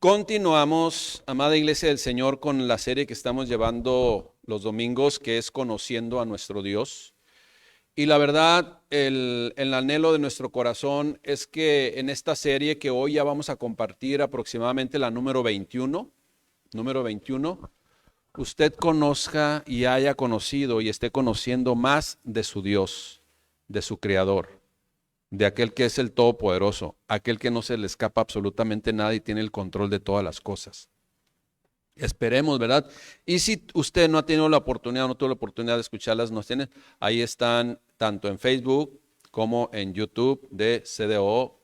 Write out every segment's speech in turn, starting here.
Continuamos, amada Iglesia del Señor, con la serie que estamos llevando los domingos, que es Conociendo a nuestro Dios. Y la verdad, el anhelo de nuestro corazón es que en esta serie que hoy ya vamos a compartir, aproximadamente la número 21, usted conozca y haya conocido y esté conociendo más de su Dios, de su Creador, de aquel que es el Todopoderoso, aquel que no se le escapa absolutamente nada y tiene el control de todas las cosas. Esperemos, ¿verdad? Y si usted no ha tenido la oportunidad, no tuvo la oportunidad de escucharlas, ahí están tanto en Facebook como en YouTube de CDO,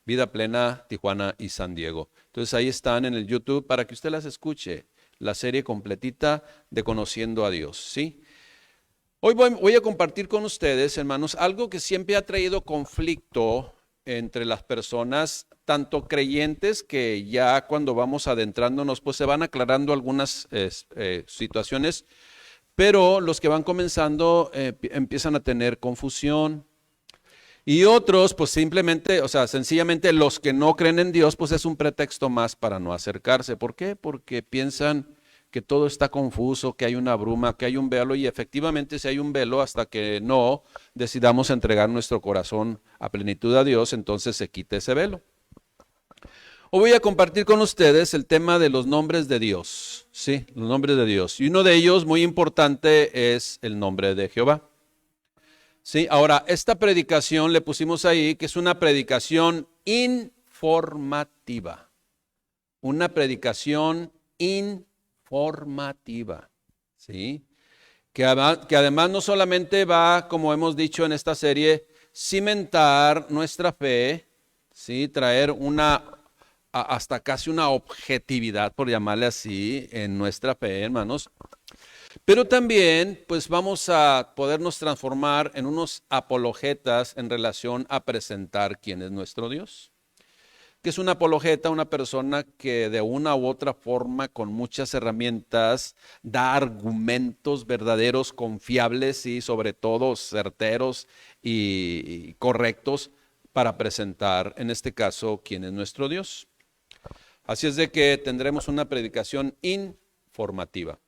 Vida Plena, Tijuana y San Diego. Entonces ahí están en el YouTube para que usted las escuche, la serie completita de Conociendo a Dios, ¿sí? Hoy voy a compartir con ustedes, hermanos, algo que siempre ha traído conflicto entre las personas, tanto creyentes que ya cuando vamos adentrándonos, pues se van aclarando algunas situaciones, pero los que van comenzando empiezan a tener confusión. Y otros, pues sencillamente los que no creen en Dios, pues es un pretexto más para no acercarse. ¿Por qué? Porque piensan que todo está confuso, que hay una bruma, que hay un velo, y efectivamente si hay un velo, hasta que no decidamos entregar nuestro corazón a plenitud a Dios, entonces se quita ese velo. Hoy voy a compartir con ustedes el tema de los nombres de Dios, sí, los nombres de Dios. Y uno de ellos, muy importante, es el nombre de Jehová. Sí, ahora, esta predicación le pusimos ahí que es una predicación informativa. Una predicación informativa, ¿sí? Que además no solamente va, como hemos dicho en esta serie, cimentar nuestra fe, ¿sí? Traer hasta casi una objetividad, por llamarle así, en nuestra fe, hermanos. Pero también, pues vamos a podernos transformar en unos apologetas en relación a presentar quién es nuestro Dios. ¿Qué es un apologeta? Una persona que de una u otra forma, con muchas herramientas, da argumentos verdaderos, confiables y sobre todo certeros y correctos para presentar, en este caso, quién es nuestro Dios. Así es de que tendremos una predicación informativa.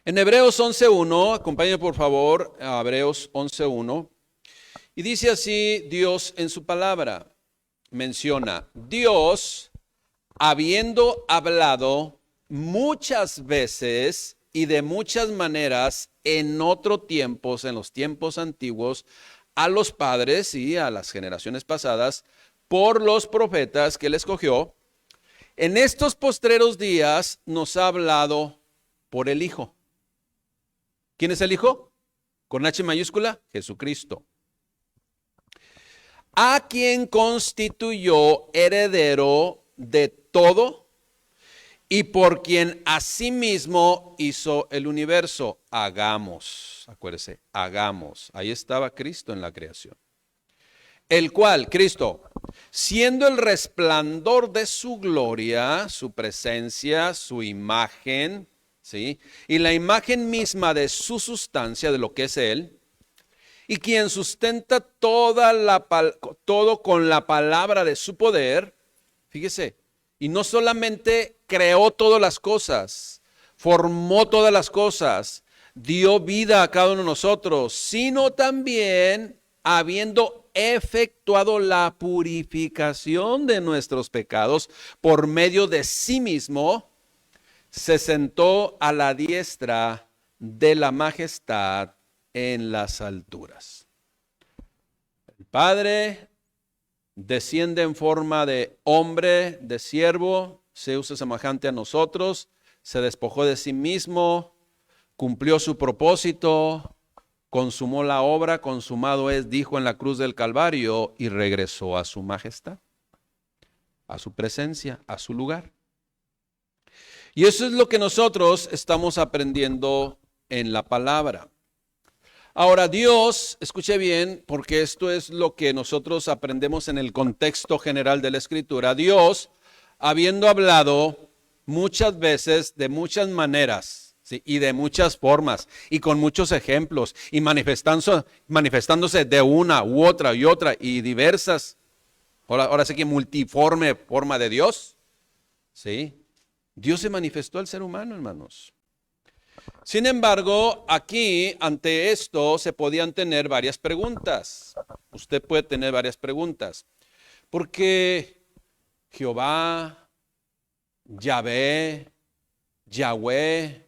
En Hebreos 11.1, acompáñenme por favor a Hebreos 11.1, y dice así Dios en su palabra. Menciona, Dios, habiendo hablado muchas veces y de muchas maneras en otros tiempos, en los tiempos antiguos, a los padres y a las generaciones pasadas, por los profetas que Él escogió, en estos postreros días nos ha hablado por el Hijo. ¿Quién es el Hijo? Con H mayúscula, Jesucristo. A quien constituyó heredero de todo y por quien asimismo hizo el universo. Hagamos, acuérdese, hagamos. Ahí estaba Cristo en la creación. El cual, Cristo, siendo el resplandor de su gloria, su presencia, su imagen, ¿sí? Y la imagen misma de su sustancia, de lo que es Él, y quien sustenta todo con la palabra de su poder, fíjese, y no solamente creó todas las cosas, formó todas las cosas, dio vida a cada uno de nosotros, sino también habiendo efectuado la purificación de nuestros pecados por medio de sí mismo, se sentó a la diestra de la majestad en las alturas. El Padre desciende en forma de hombre, de siervo, se usa semejante a nosotros, se despojó de sí mismo, cumplió su propósito, consumó la obra, consumado es, dijo en la cruz del Calvario, y regresó a su majestad, a su presencia, a su lugar. Y eso es lo que nosotros estamos aprendiendo en la palabra. Ahora Dios, escuche bien, porque esto es lo que nosotros aprendemos en el contexto general de la Escritura. Dios, habiendo hablado muchas veces, de muchas maneras, ¿sí? Y de muchas formas, y con muchos ejemplos, y manifestándose de una u otra y otra, y diversas, ahora sí que multiforme forma de Dios. ¿sí? Dios se manifestó al ser humano, hermanos. Sin embargo, aquí, ante esto, se podían tener varias preguntas. Usted puede tener varias preguntas. ¿Por qué Jehová, Yahvé, Yahweh,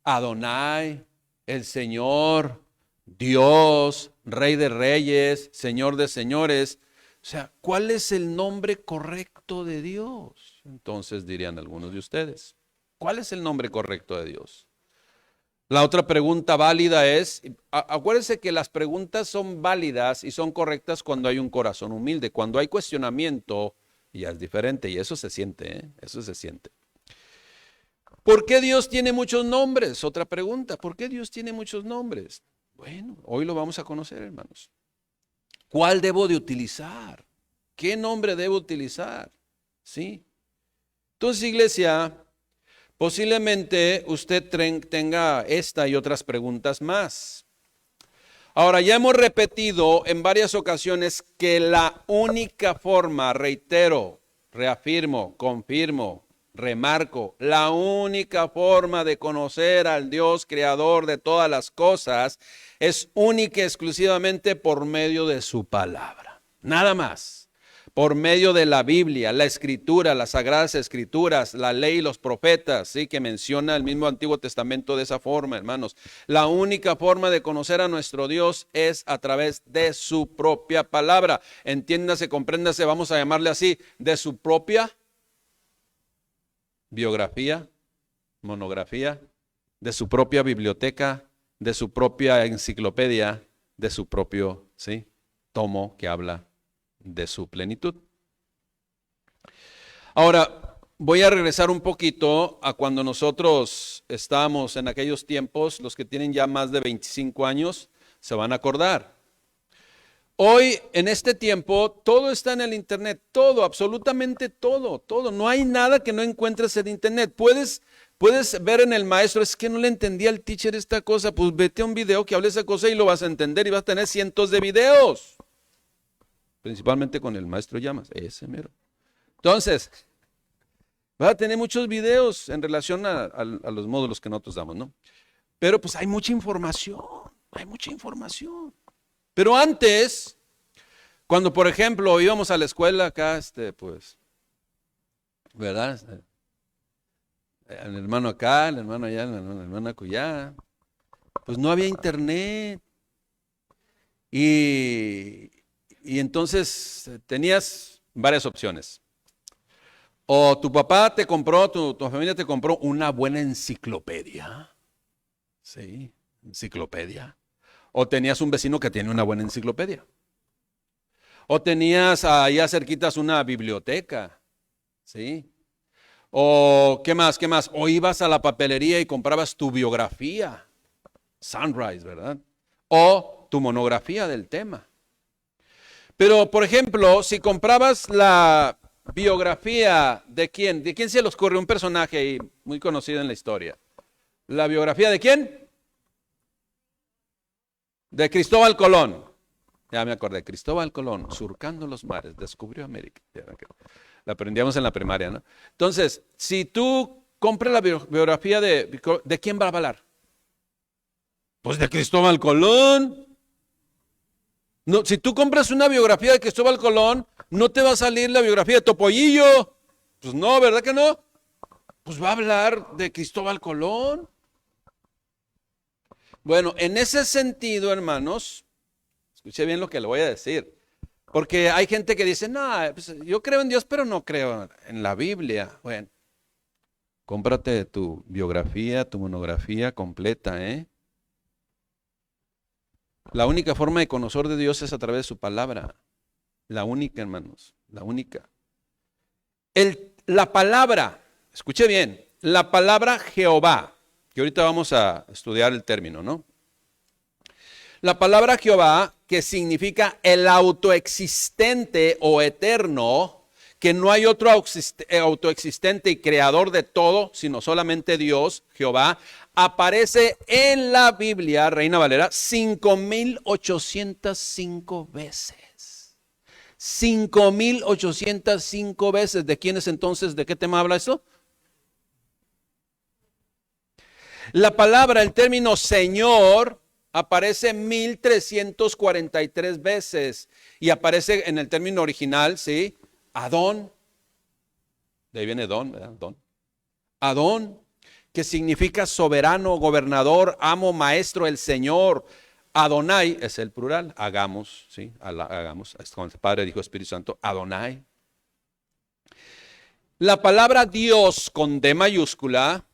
Adonai, el Señor, Dios, Rey de Reyes, Señor de Señores? O sea, ¿cuál es el nombre correcto de Dios? Entonces dirían algunos de ustedes, ¿cuál es el nombre correcto de Dios? La otra pregunta válida es, acuérdense que las preguntas son válidas y son correctas cuando hay un corazón humilde. Cuando hay cuestionamiento, ya es diferente y eso se siente, ¿eh? Eso se siente. ¿Por qué Dios tiene muchos nombres? Otra pregunta, ¿por qué Dios tiene muchos nombres? Bueno, hoy lo vamos a conocer, hermanos. ¿Cuál debo de utilizar? ¿Qué nombre debo utilizar? ¿Sí? Entonces, iglesia, posiblemente usted tenga esta y otras preguntas más. Ahora, ya hemos repetido en varias ocasiones que la única forma, reitero, reafirmo, confirmo, remarco, la única forma de conocer al Dios creador de todas las cosas es única y exclusivamente por medio de su palabra. Nada más. Por medio de la Biblia, la Escritura, las Sagradas Escrituras, la ley y los profetas, ¿sí? Que menciona el mismo Antiguo Testamento de esa forma, hermanos. La única forma de conocer a nuestro Dios es a través de su propia palabra. Entiéndase, compréndase, vamos a llamarle así, de su propia biografía, monografía, de su propia biblioteca, de su propia enciclopedia, de su propio, ¿sí? Tomo que habla de su plenitud. Ahora, voy a regresar un poquito a cuando nosotros estábamos en aquellos tiempos. Los que tienen ya más de 25 años se van a acordar. Hoy, en este tiempo, todo está en el internet, todo, absolutamente todo, todo. No hay nada que no encuentres en internet. Puedes ver en el maestro, es que no le entendía al teacher esta cosa, pues vete a un video que hable esa cosa y lo vas a entender y vas a tener cientos de videos. Principalmente con el maestro Llamas, ese mero. Entonces, vas a tener muchos videos en relación a los módulos que nosotros damos, ¿no? Pero pues hay mucha información, hay mucha información. Pero antes, cuando por ejemplo íbamos a la escuela acá, pues, ¿verdad? El hermano acá, el hermano allá, el hermano acullá, pues no había internet. Y entonces tenías varias opciones. O tu papá te compró, tu familia te compró una buena enciclopedia. Sí, enciclopedia. O tenías un vecino que tiene una buena enciclopedia. O tenías allá cerquitas una biblioteca. Sí. O ¿qué más? ¿Qué más? O ibas a la papelería y comprabas tu biografía. Sunrise, ¿verdad? O tu monografía del tema. Pero, por ejemplo, si comprabas la biografía ¿de quién se les ocurre? Un personaje ahí muy conocido en la historia. ¿La biografía de quién? De Cristóbal Colón. Ya me acordé, Cristóbal Colón, surcando los mares, descubrió América. La aprendíamos en la primaria, ¿no? Entonces, si tú compras la biografía ¿de quién va a hablar? Pues de Cristóbal Colón. No, si tú compras una biografía de Cristóbal Colón, no te va a salir la biografía de Topollillo. Pues no, ¿verdad que no? Pues va a hablar de Cristóbal Colón. Bueno, en ese sentido, hermanos, escuche bien lo que le voy a decir. Porque hay gente que dice, no, pues yo creo en Dios, pero no creo en la Biblia. Bueno, cómprate tu biografía, tu monografía completa, ¿eh? La única forma de conocer de Dios es a través de su palabra. La única, hermanos, la única. La palabra, escuche bien, la palabra Jehová, que ahorita vamos a estudiar el término, ¿no? La palabra Jehová, que significa el autoexistente o eterno, que no hay otro autoexistente y creador de todo, sino solamente Dios, Jehová, aparece en la Biblia, Reina Valera, 5,805 veces. 5,805 veces. ¿De quién es entonces? ¿De qué tema habla esto? La palabra, el término Señor, aparece 1343 veces y aparece en el término original, ¿sí? Adón, de ahí viene Don, ¿verdad? Don. Adón, que significa soberano, gobernador, amo, maestro, el Señor. Adonai es el plural, hagamos, ¿sí? Hagamos, como el Padre dijo Espíritu Santo, Adonai. La palabra Dios con D mayúscula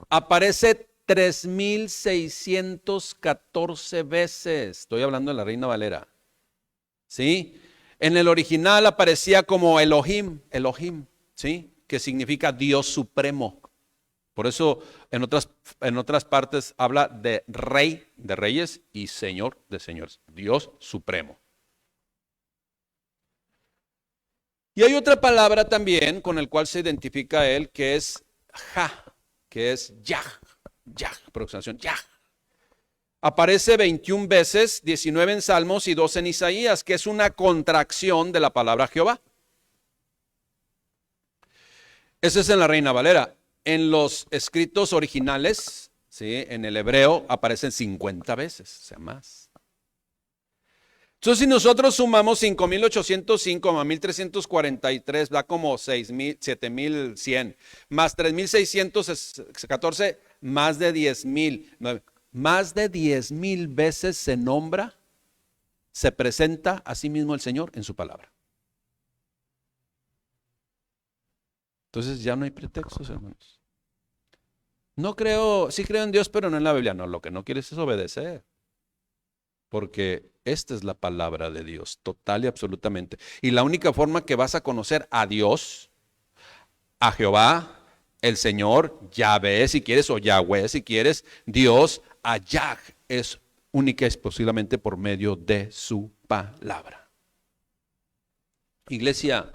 aparece 3614 veces. Estoy hablando de la Reina Valera. ¿Sí? En el original aparecía como Elohim, ¿sí? Que significa Dios supremo. Por eso en otras partes habla de Rey de reyes y Señor de señores. Dios supremo. Y hay otra palabra también con el cual se identifica a él, que es Ja, que es Yah, pronunciación Yah. Aparece 21 veces, 19 en Salmos y 2 en Isaías, que es una contracción de la palabra Jehová. Ese es en la Reina Valera. En los escritos originales, ¿sí? En el hebreo aparecen 50 veces, o sea, más. Entonces, si nosotros sumamos 5,805 más 1,343, da como 7,100, más 3,614, más de 10,000. Más de 10,000 veces se nombra, se presenta a sí mismo el Señor en su palabra. Entonces ya no hay pretextos, hermanos. No creo, sí creo en Dios, pero no en la Biblia. No, lo que no quieres es obedecer. Porque esta es la palabra de Dios, total y absolutamente. Y la única forma que vas a conocer a Dios, a Jehová, el Señor, Yahvé si quieres, o Yahweh si quieres, Dios, a Yah, es única y exclusivamente por medio de su palabra. Iglesia,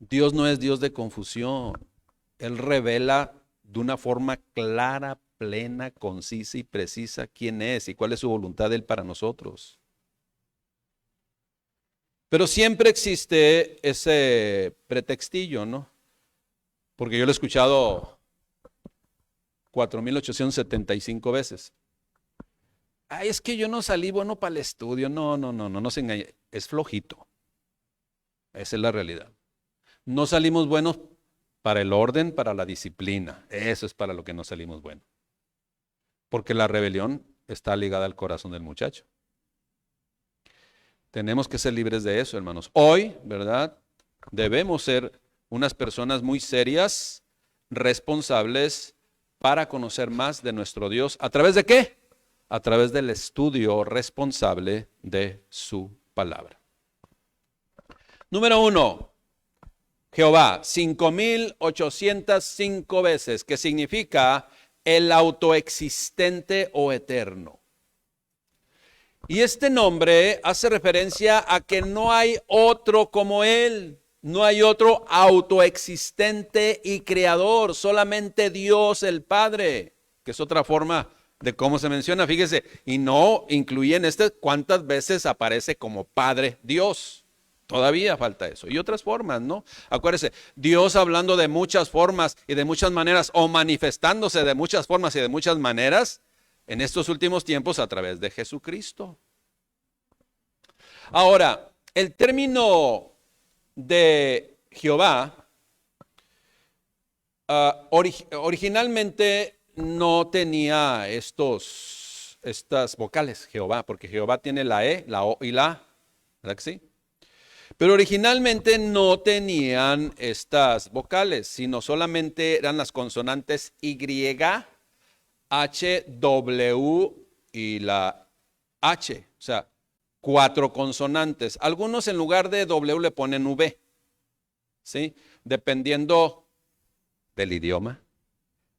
Dios no es Dios de confusión. Él revela de una forma clara, plena, concisa y precisa quién es y cuál es su voluntad de Él para nosotros. Pero siempre existe ese pretextillo, ¿no? Porque yo lo he escuchado 4,875 veces. Ay, es que yo no salí bueno para el estudio. No se engañe. Es flojito. Esa es la realidad. No salimos buenos para el orden, para la disciplina. Eso es para lo que no salimos buenos. Porque la rebelión está ligada al corazón del muchacho. Tenemos que ser libres de eso, hermanos. Hoy, ¿verdad? Debemos ser unas personas muy serias, responsables, para conocer más de nuestro Dios. ¿A través de qué? A través del estudio responsable de su palabra. Número 1. Jehová, 5,805 veces, que significa el autoexistente o eterno. Y este nombre hace referencia a que no hay otro como Él, no hay otro autoexistente y creador, solamente Dios el Padre, que es otra forma de cómo se menciona, fíjese, y no incluye en cuántas veces aparece como Padre Dios. Todavía falta eso. Y otras formas, ¿no? Acuérdese, Dios hablando de muchas formas y de muchas maneras, o manifestándose de muchas formas y de muchas maneras, en estos últimos tiempos a través de Jesucristo. Ahora, el término de Jehová, originalmente no tenía estas vocales, Jehová, porque Jehová tiene la E, la O y la A, ¿verdad que sí? Pero originalmente no tenían estas vocales, sino solamente eran las consonantes Y, H, W y la H. O sea, 4 consonantes. Algunos en lugar de W le ponen V, ¿sí? Dependiendo del idioma,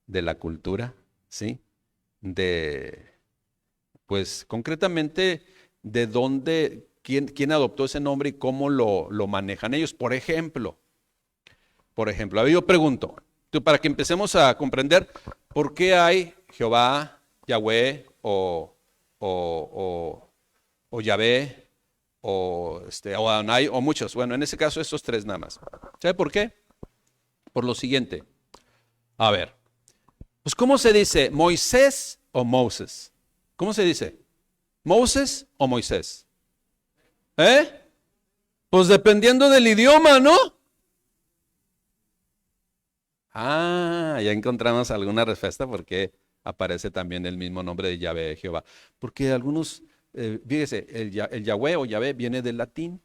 de la cultura, ¿sí? Pues concretamente, de dónde... ¿Quién adoptó ese nombre y cómo lo manejan ellos? Por ejemplo, a ver, yo pregunto, para que empecemos a comprender por qué hay Jehová, Yahweh o Yahvé o Adonai o muchos. Bueno, en ese caso estos 3 nada más. ¿Sabe por qué? Por lo siguiente. A ver, Pues, ¿cómo se dice? ¿Moisés o Moses? ¿Cómo se dice? ¿Moses o Moisés? Pues dependiendo del idioma, ¿no? Ya encontramos alguna respuesta porque aparece también el mismo nombre de Yahvé, Jehová. Porque algunos, fíjese, el Yahvé o Yahvé viene del latín.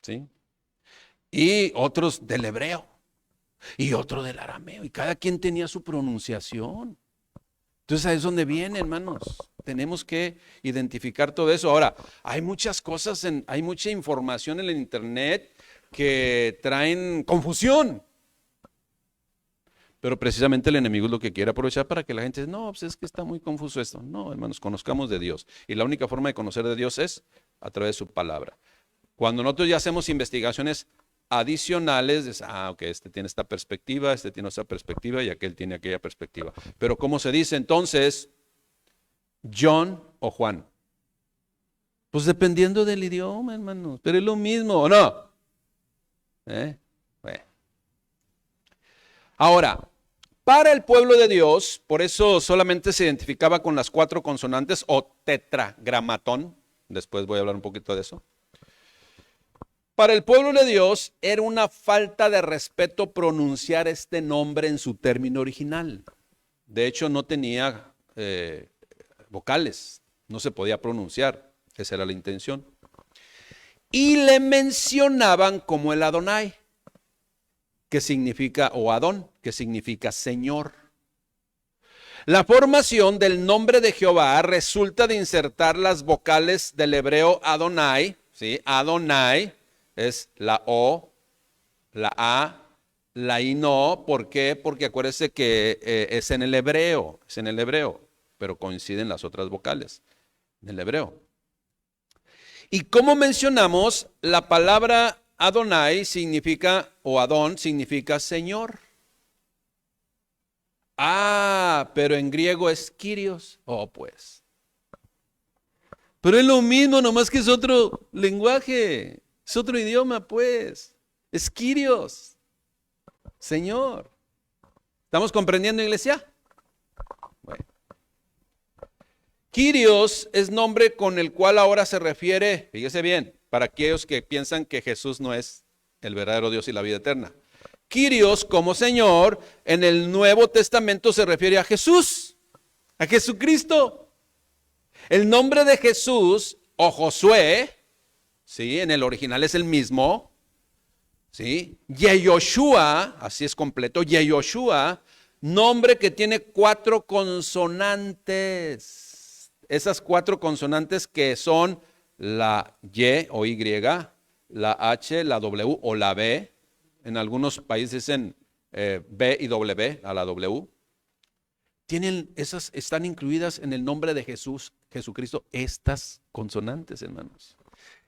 ¿Sí? Y otros del hebreo. Y otro del arameo. Y cada quien tenía su pronunciación. Entonces ahí es donde viene, hermanos. Tenemos que identificar todo eso. Ahora, hay muchas cosas, hay mucha información en el internet que traen confusión. Pero precisamente el enemigo es lo que quiere aprovechar para que la gente diga, no, pues es que está muy confuso esto. No, hermanos, conozcamos de Dios. Y la única forma de conocer de Dios es a través de su palabra. Cuando nosotros ya hacemos investigaciones adicionales, es, ok, este tiene esta perspectiva y aquel tiene aquella perspectiva. Pero ¿cómo se dice entonces John o Juan? Pues dependiendo del idioma, hermanos, pero es lo mismo, ¿o no? Bueno. Ahora, para el pueblo de Dios, por eso solamente se identificaba con las 4 consonantes o tetragramatón. Después voy a hablar un poquito de eso. Para el pueblo de Dios era una falta de respeto pronunciar este nombre en su término original. De hecho, no tenía vocales, no se podía pronunciar, esa era la intención. Y le mencionaban como el Adonai, que significa, o Adón, que significa Señor. La formación del nombre de Jehová resulta de insertar las vocales del hebreo Adonai, ¿sí? Adonai es la O, la A, la I no. ¿Por qué? Porque acuérdese que es en el hebreo, pero coinciden las otras vocales en el hebreo. Y como mencionamos, la palabra Adonai significa, o Adón significa Señor. Pero en griego es Kyrios. Pues. Pero es lo mismo, nomás que es otro lenguaje, es otro idioma, pues. Es Kyrios, Señor. ¿Estamos comprendiendo, iglesia? Bueno. Kyrios es nombre con el cual ahora se refiere, fíjese bien, para aquellos que piensan que Jesús no es el verdadero Dios y la vida eterna. Kyrios como Señor en el Nuevo Testamento se refiere a Jesús, a Jesucristo. El nombre de Jesús o Josué, ¿sí? En el original es el mismo, ¿sí? Yehoshua, así es completo, Yehoshua, nombre que tiene 4 consonantes. Esas 4 consonantes que son la Y o Y, la H, la W o la B. En algunos países dicen B y W a la W. Están incluidas en el nombre de Jesús, Jesucristo, estas consonantes, hermanos.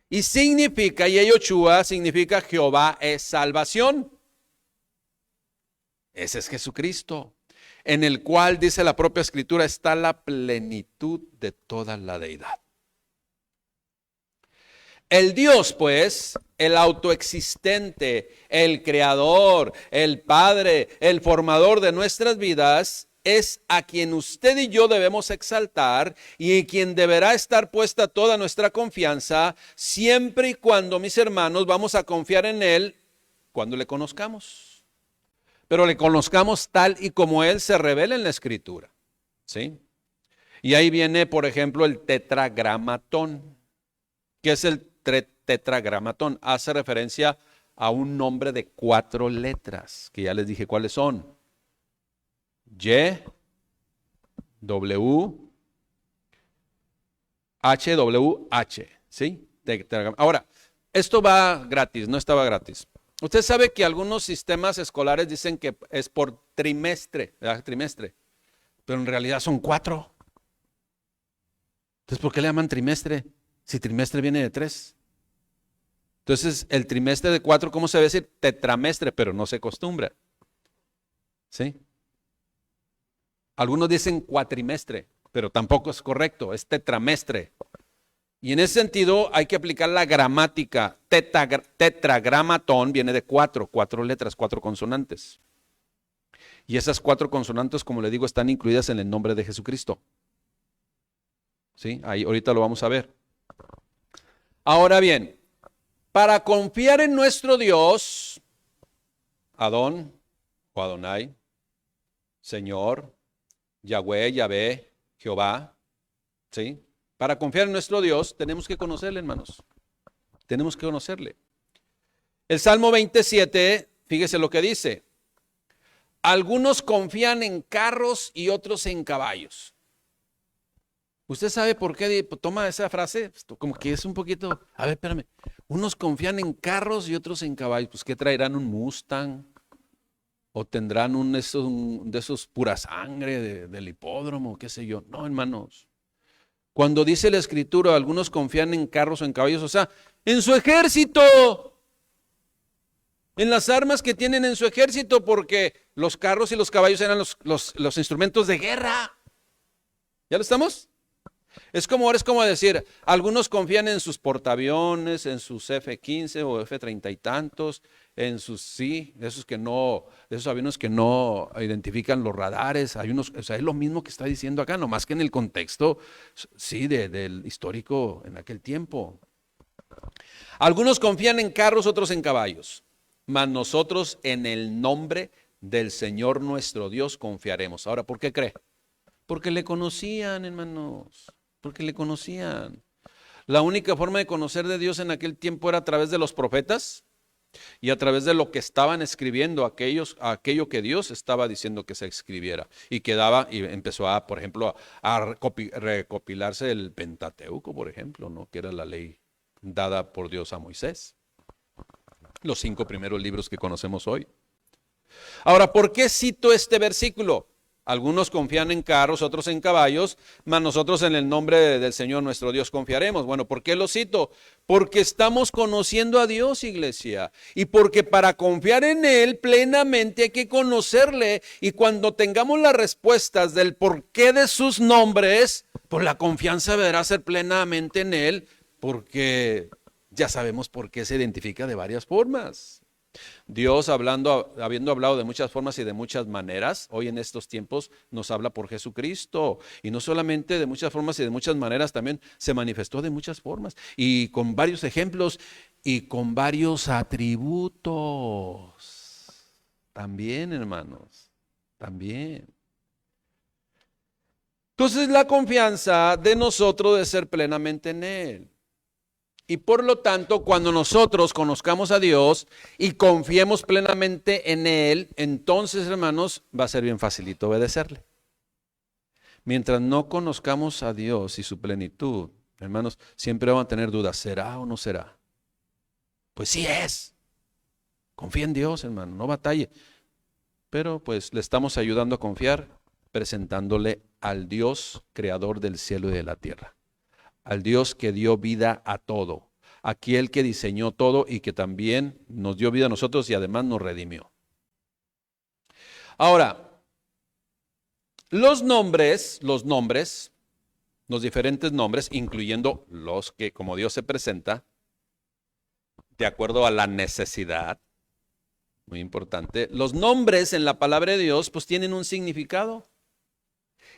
Y significa, Yehoshua significa Jehová es salvación. Ese es Jesucristo, en el cual, dice la propia Escritura, está la plenitud de toda la deidad. El Dios, pues, el autoexistente, el creador, el Padre, el formador de nuestras vidas, es a quien usted y yo debemos exaltar y en quien deberá estar puesta toda nuestra confianza, siempre y cuando, mis hermanos, vamos a confiar en Él cuando le conozcamos. Pero le conozcamos tal y como Él se revela en la Escritura, ¿sí? Y ahí viene, por ejemplo, el tetragramatón. ¿Qué es el tetragramatón? Hace referencia a un nombre de 4 letras, que ya les dije cuáles son. Y, W, H, W, H, ¿sí? Ahora, esto va gratis, no estaba gratis. Usted sabe que algunos sistemas escolares dicen que es por trimestre, ¿verdad? Trimestre, pero en realidad son 4. Entonces, ¿por qué le llaman trimestre? Si trimestre viene de 3. Entonces, el trimestre de 4, ¿cómo se debe decir? Tetramestre, pero no se acostumbra. ¿Sí? Algunos dicen cuatrimestre, pero tampoco es correcto, es tetramestre. Y en ese sentido hay que aplicar la gramática. Tetragramatón viene de 4 letras, 4 consonantes. Y esas 4 consonantes, como le digo, están incluidas en el nombre de Jesucristo. ¿Sí? Ahí ahorita lo vamos a ver. Ahora bien, para confiar en nuestro Dios, Adón o Adonai, Señor, Yahweh, Yahvé, Jehová, ¿sí? Para confiar en nuestro Dios tenemos que conocerle, hermanos. Tenemos que conocerle. El Salmo 27, fíjese lo que dice. Algunos confían en carros y otros en caballos. ¿Usted sabe por qué toma esa frase? Como que es un poquito, a ver, espérame. Unos confían en carros y otros en caballos. Pues ¿qué traerán? ¿Un Mustang? ¿O tendrán de esos pura sangre del hipódromo? ¿Qué sé yo? No, hermanos. Cuando dice la Escritura, algunos confían en carros o en caballos, o sea, en su ejército, en las armas que tienen en su ejército, porque los carros y los caballos eran los instrumentos de guerra. ¿Ya lo estamos? Es como decir, algunos confían en sus portaaviones, en sus F-15 o F-30 y tantos, en sus esos aviones que no identifican los radares. Hay unos, o sea, es lo mismo que está diciendo acá, nomás que en el contexto, sí, del histórico en aquel tiempo. Algunos confían en carros, otros en caballos, mas nosotros en el nombre del Señor nuestro Dios confiaremos. Ahora, ¿por qué cree? Porque le conocían, hermanos. Porque le conocían. La única forma de conocer de Dios en aquel tiempo era a través de los profetas y a través de lo que estaban escribiendo aquello que Dios estaba diciendo que se escribiera. Y empezó por ejemplo, a recopilarse el Pentateuco, por ejemplo, ¿no? Que era la ley dada por Dios a Moisés. Los 5 primeros libros que conocemos hoy. Ahora, ¿por qué cito este versículo? Algunos confían en carros, otros en caballos, mas nosotros en el nombre del Señor nuestro Dios confiaremos. Bueno, ¿por qué lo cito? Porque estamos conociendo a Dios, iglesia, y porque para confiar en Él plenamente hay que conocerle, y cuando tengamos las respuestas del porqué de sus nombres, pues la confianza deberá ser plenamente en Él, porque ya sabemos por qué se identifica de varias formas. Dios, habiendo hablado de muchas formas y de muchas maneras, hoy en estos tiempos nos habla por Jesucristo. Y no solamente de muchas formas y de muchas maneras, también se manifestó de muchas formas y con varios ejemplos y con varios atributos. También, hermanos, también. Entonces la confianza de nosotros debe ser plenamente en Él. Y por lo tanto, cuando nosotros conozcamos a Dios y confiemos plenamente en Él, entonces, hermanos, va a ser bien facilito obedecerle. Mientras no conozcamos a Dios y su plenitud, hermanos, siempre van a tener dudas, ¿será o no será? Pues sí es. Confía en Dios, hermano, no batalle. Pero pues le estamos ayudando a confiar, presentándole al Dios creador del cielo y de la tierra. Al Dios que dio vida a todo, aquel que diseñó todo y que también nos dio vida a nosotros y además nos redimió. Ahora, los diferentes nombres, incluyendo los que como Dios se presenta, de acuerdo a la necesidad, muy importante, los nombres en la palabra de Dios pues tienen un significado.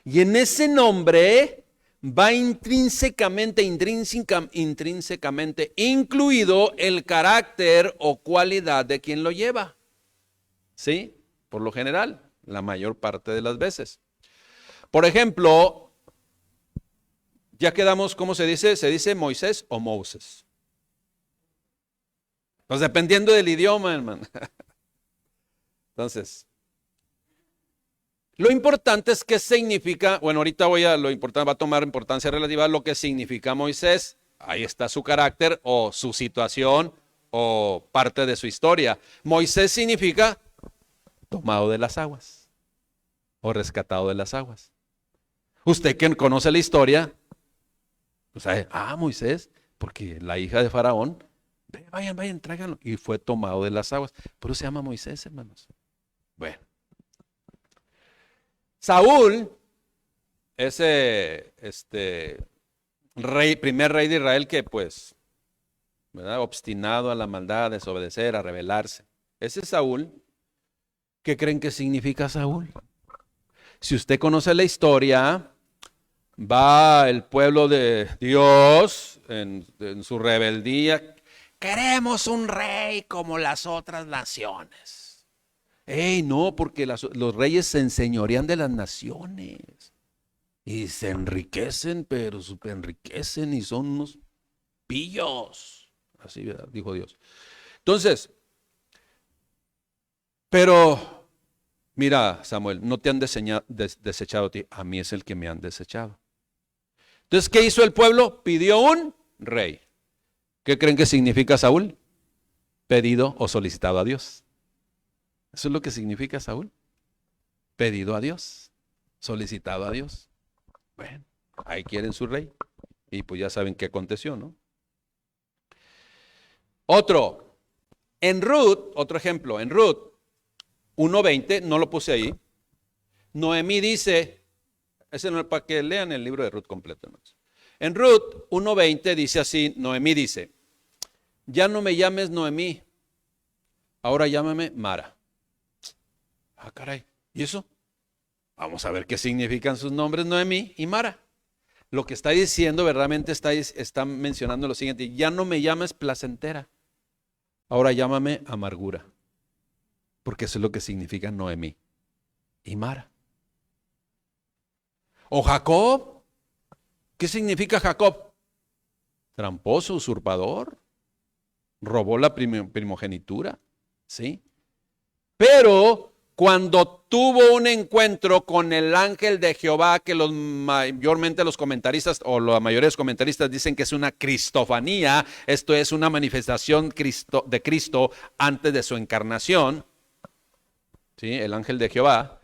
Y en ese nombre va intrínsecamente incluido el carácter o cualidad de quien lo lleva. ¿Sí? Por lo general, la mayor parte de las veces. Por ejemplo, ya quedamos, ¿cómo se dice? ¿Se dice Moisés o Moses? Pues dependiendo del idioma, hermano. Entonces, lo importante es qué significa, bueno, ahorita va a tomar importancia relativa a lo que significa Moisés. Ahí está su carácter o su situación o parte de su historia. Moisés significa tomado de las aguas o rescatado de las aguas. Usted que conoce la historia, pues sabe, Moisés, porque la hija de Faraón, vayan, tráiganlo. Y fue tomado de las aguas. Por eso se llama Moisés, hermanos. Bueno. Saúl, ese primer rey de Israel que pues, ¿verdad? Obstinado a la maldad, a desobedecer, a rebelarse. Ese Saúl ¿Qué creen que significa Saúl? Si usted conoce la historia, va el pueblo de Dios en su rebeldía. Queremos un rey como las otras naciones. ¡Ey, no! Porque los reyes se enseñorean de las naciones. Y se enriquecen, pero super enriquecen y son unos pillos. Así, ¿verdad? Dijo Dios. Entonces, pero mira, Samuel, no te han desechado a ti, a mí es el que me han desechado. Entonces, ¿qué hizo el pueblo? Pidió un rey. ¿Qué creen que significa Saúl? Pedido o solicitado a Dios. Eso es lo que significa Saúl. Pedido a Dios, solicitado a Dios. Bueno, ahí quieren su rey. Y pues ya saben qué aconteció, ¿no? Otro ejemplo, en Ruth 1:20, no lo puse ahí. Noemí dice, ese no es para que lean el libro de Ruth completo, hermanos. En Ruth 1:20 dice así, Noemí dice, ya no me llames Noemí, ahora llámame Mara. Ah, caray, ¿y eso? Vamos a ver qué significan sus nombres Noemí y Mara. Lo que está diciendo verdaderamente está mencionando lo siguiente, ya no me llames placentera, ahora llámame amargura. Porque eso es lo que significa Noemí y Mara. O Jacob, ¿qué significa Jacob? Tramposo, usurpador, robó la primogenitura, ¿sí? Pero cuando tuvo un encuentro con el ángel de Jehová, que mayormente los comentaristas o la mayoría de los comentaristas dicen que es una cristofanía, esto es una manifestación de Cristo antes de su encarnación, ¿sí? El ángel de Jehová.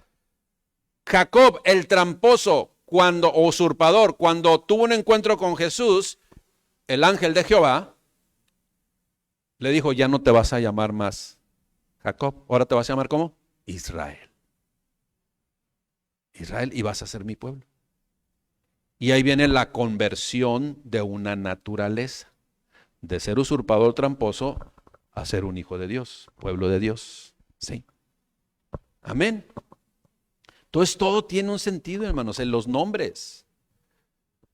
Jacob, el tramposo, o usurpador, cuando tuvo un encuentro con Jesús, el ángel de Jehová le dijo, ya no te vas a llamar más Jacob, ahora te vas a llamar ¿cómo? Israel. Israel, y vas a ser mi pueblo. Y ahí viene la conversión de una naturaleza, de ser usurpador tramposo a ser un hijo de Dios, pueblo de Dios. Sí. Amén. Entonces todo tiene un sentido, hermanos, en los nombres.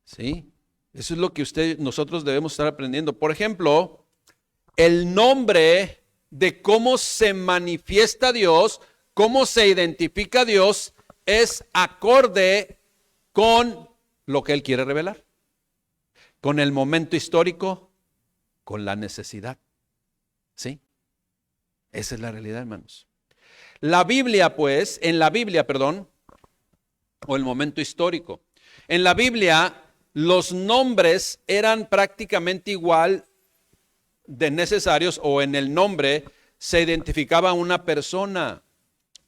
¿Sí? Eso es lo que nosotros debemos estar aprendiendo. Por ejemplo, el nombre de cómo se manifiesta Dios, cómo se identifica Dios, es acorde con lo que Él quiere revelar, con el momento histórico, con la necesidad. ¿Sí? Esa es la realidad, hermanos. En la Biblia, o el momento histórico. En la Biblia, los nombres eran prácticamente igual de necesarios, o en el nombre se identificaba una persona,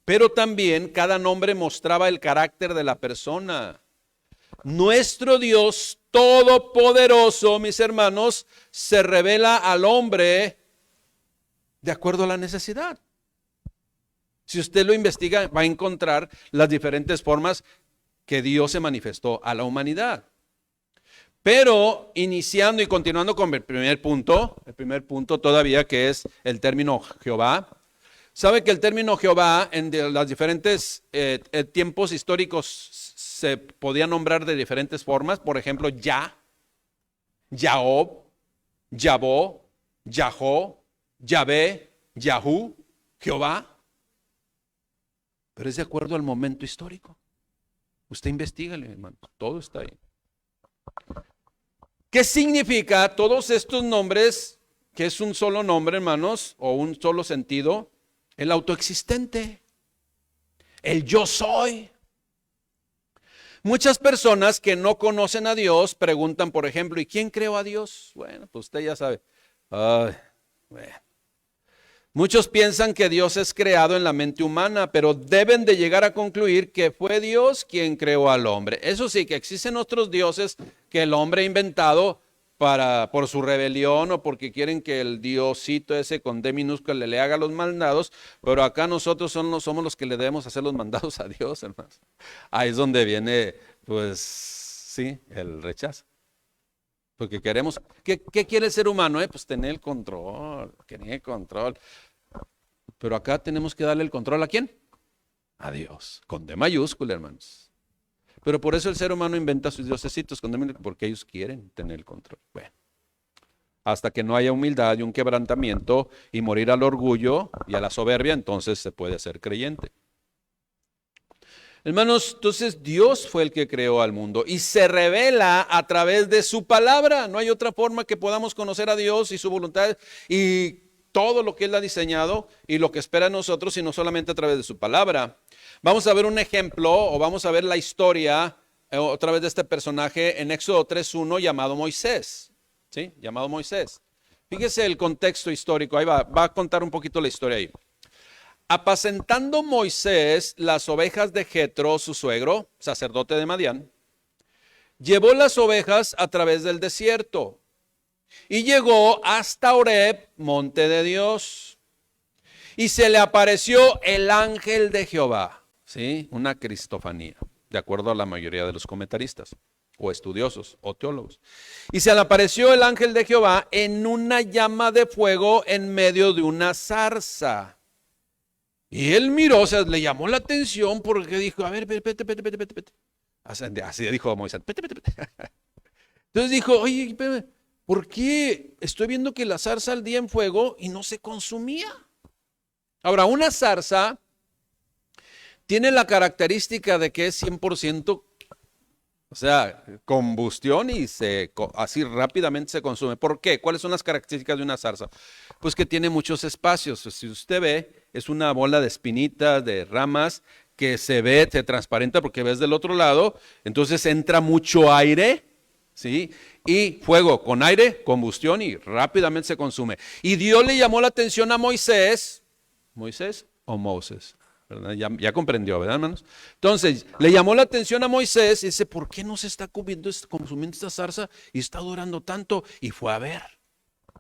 pero también cada nombre mostraba el carácter de la persona. Nuestro Dios todopoderoso, mis hermanos, se revela al hombre de acuerdo a la necesidad. Si usted lo investiga, va a encontrar las diferentes formas que Dios se manifestó a la humanidad. Pero iniciando y continuando con el primer punto todavía, que es el término Jehová. ¿Sabe que el término Jehová en los diferentes tiempos históricos se podía nombrar de diferentes formas? Por ejemplo, Jaob, Yabó, Yahó, Yahvé, Yahú, Jehová. Pero es de acuerdo al momento histórico. Usted investígale, hermano, todo está ahí. ¿Qué significa todos estos nombres, que es un solo nombre, hermanos, o un solo sentido? El autoexistente, el yo soy. Muchas personas que no conocen a Dios preguntan, por ejemplo, ¿y quién creó a Dios? Bueno, pues usted ya sabe. Bueno. Muchos piensan que Dios es creado en la mente humana, pero deben de llegar a concluir que fue Dios quien creó al hombre. Eso sí, que existen otros dioses que el hombre ha inventado por su rebelión o porque quieren que el diosito ese con D minúscula le haga los mandados, pero acá nosotros somos los que le debemos hacer los mandados a Dios, hermanos. Ahí es donde viene, pues, sí, el rechazo. Porque queremos, ¿qué quiere el ser humano? Pues tener el control, querer el control. Pero acá tenemos que darle el control ¿a quién? a Dios, con D mayúscula, hermanos. Pero por eso el ser humano inventa sus diosesitos, porque ellos quieren tener el control. Bueno, hasta que no haya humildad y un quebrantamiento y morir al orgullo y a la soberbia, entonces se puede ser creyente. Hermanos, entonces Dios fue el que creó al mundo y se revela a través de su palabra. No hay otra forma que podamos conocer a Dios y su voluntad y todo lo que Él ha diseñado y lo que espera de nosotros, sino solamente a través de su palabra. Vamos a ver un ejemplo o vamos a ver la historia otra vez de este personaje en Éxodo 3:1 llamado Moisés. ¿Sí? Llamado Moisés. Fíjese el contexto histórico, ahí va a contar un poquito la historia ahí. Apacentando Moisés las ovejas de Jetro, su suegro, sacerdote de Madián, llevó las ovejas a través del desierto y llegó hasta Horeb, monte de Dios. Y se le apareció el ángel de Jehová, ¿sí? Una cristofanía, de acuerdo a la mayoría de los comentaristas, o estudiosos, o teólogos. Y se le apareció el ángel de Jehová en una llama de fuego en medio de una zarza. Y él miró, o sea, le llamó la atención porque dijo, a ver, vete. Así dijo Moisés, vete. Entonces dijo, oye, espérame, ¿por qué estoy viendo que la zarza ardía en fuego y no se consumía? Ahora, una zarza tiene la característica de que es 100%, o sea, combustión y así rápidamente se consume. ¿Por qué? ¿Cuáles son las características de una zarza? Pues que tiene muchos espacios. Si usted ve, es una bola de espinitas, de ramas, que se transparenta porque ves del otro lado. Entonces entra mucho aire, ¿sí? Y fuego con aire, combustión y rápidamente se consume. Y Dios le llamó la atención a Moisés. ¿Moisés o Moses? ¿Verdad? Ya comprendió, ¿verdad, hermanos? Entonces, le llamó la atención a Moisés y dice, ¿por qué no se está consumiendo esta zarza y está durando tanto? Y fue a ver.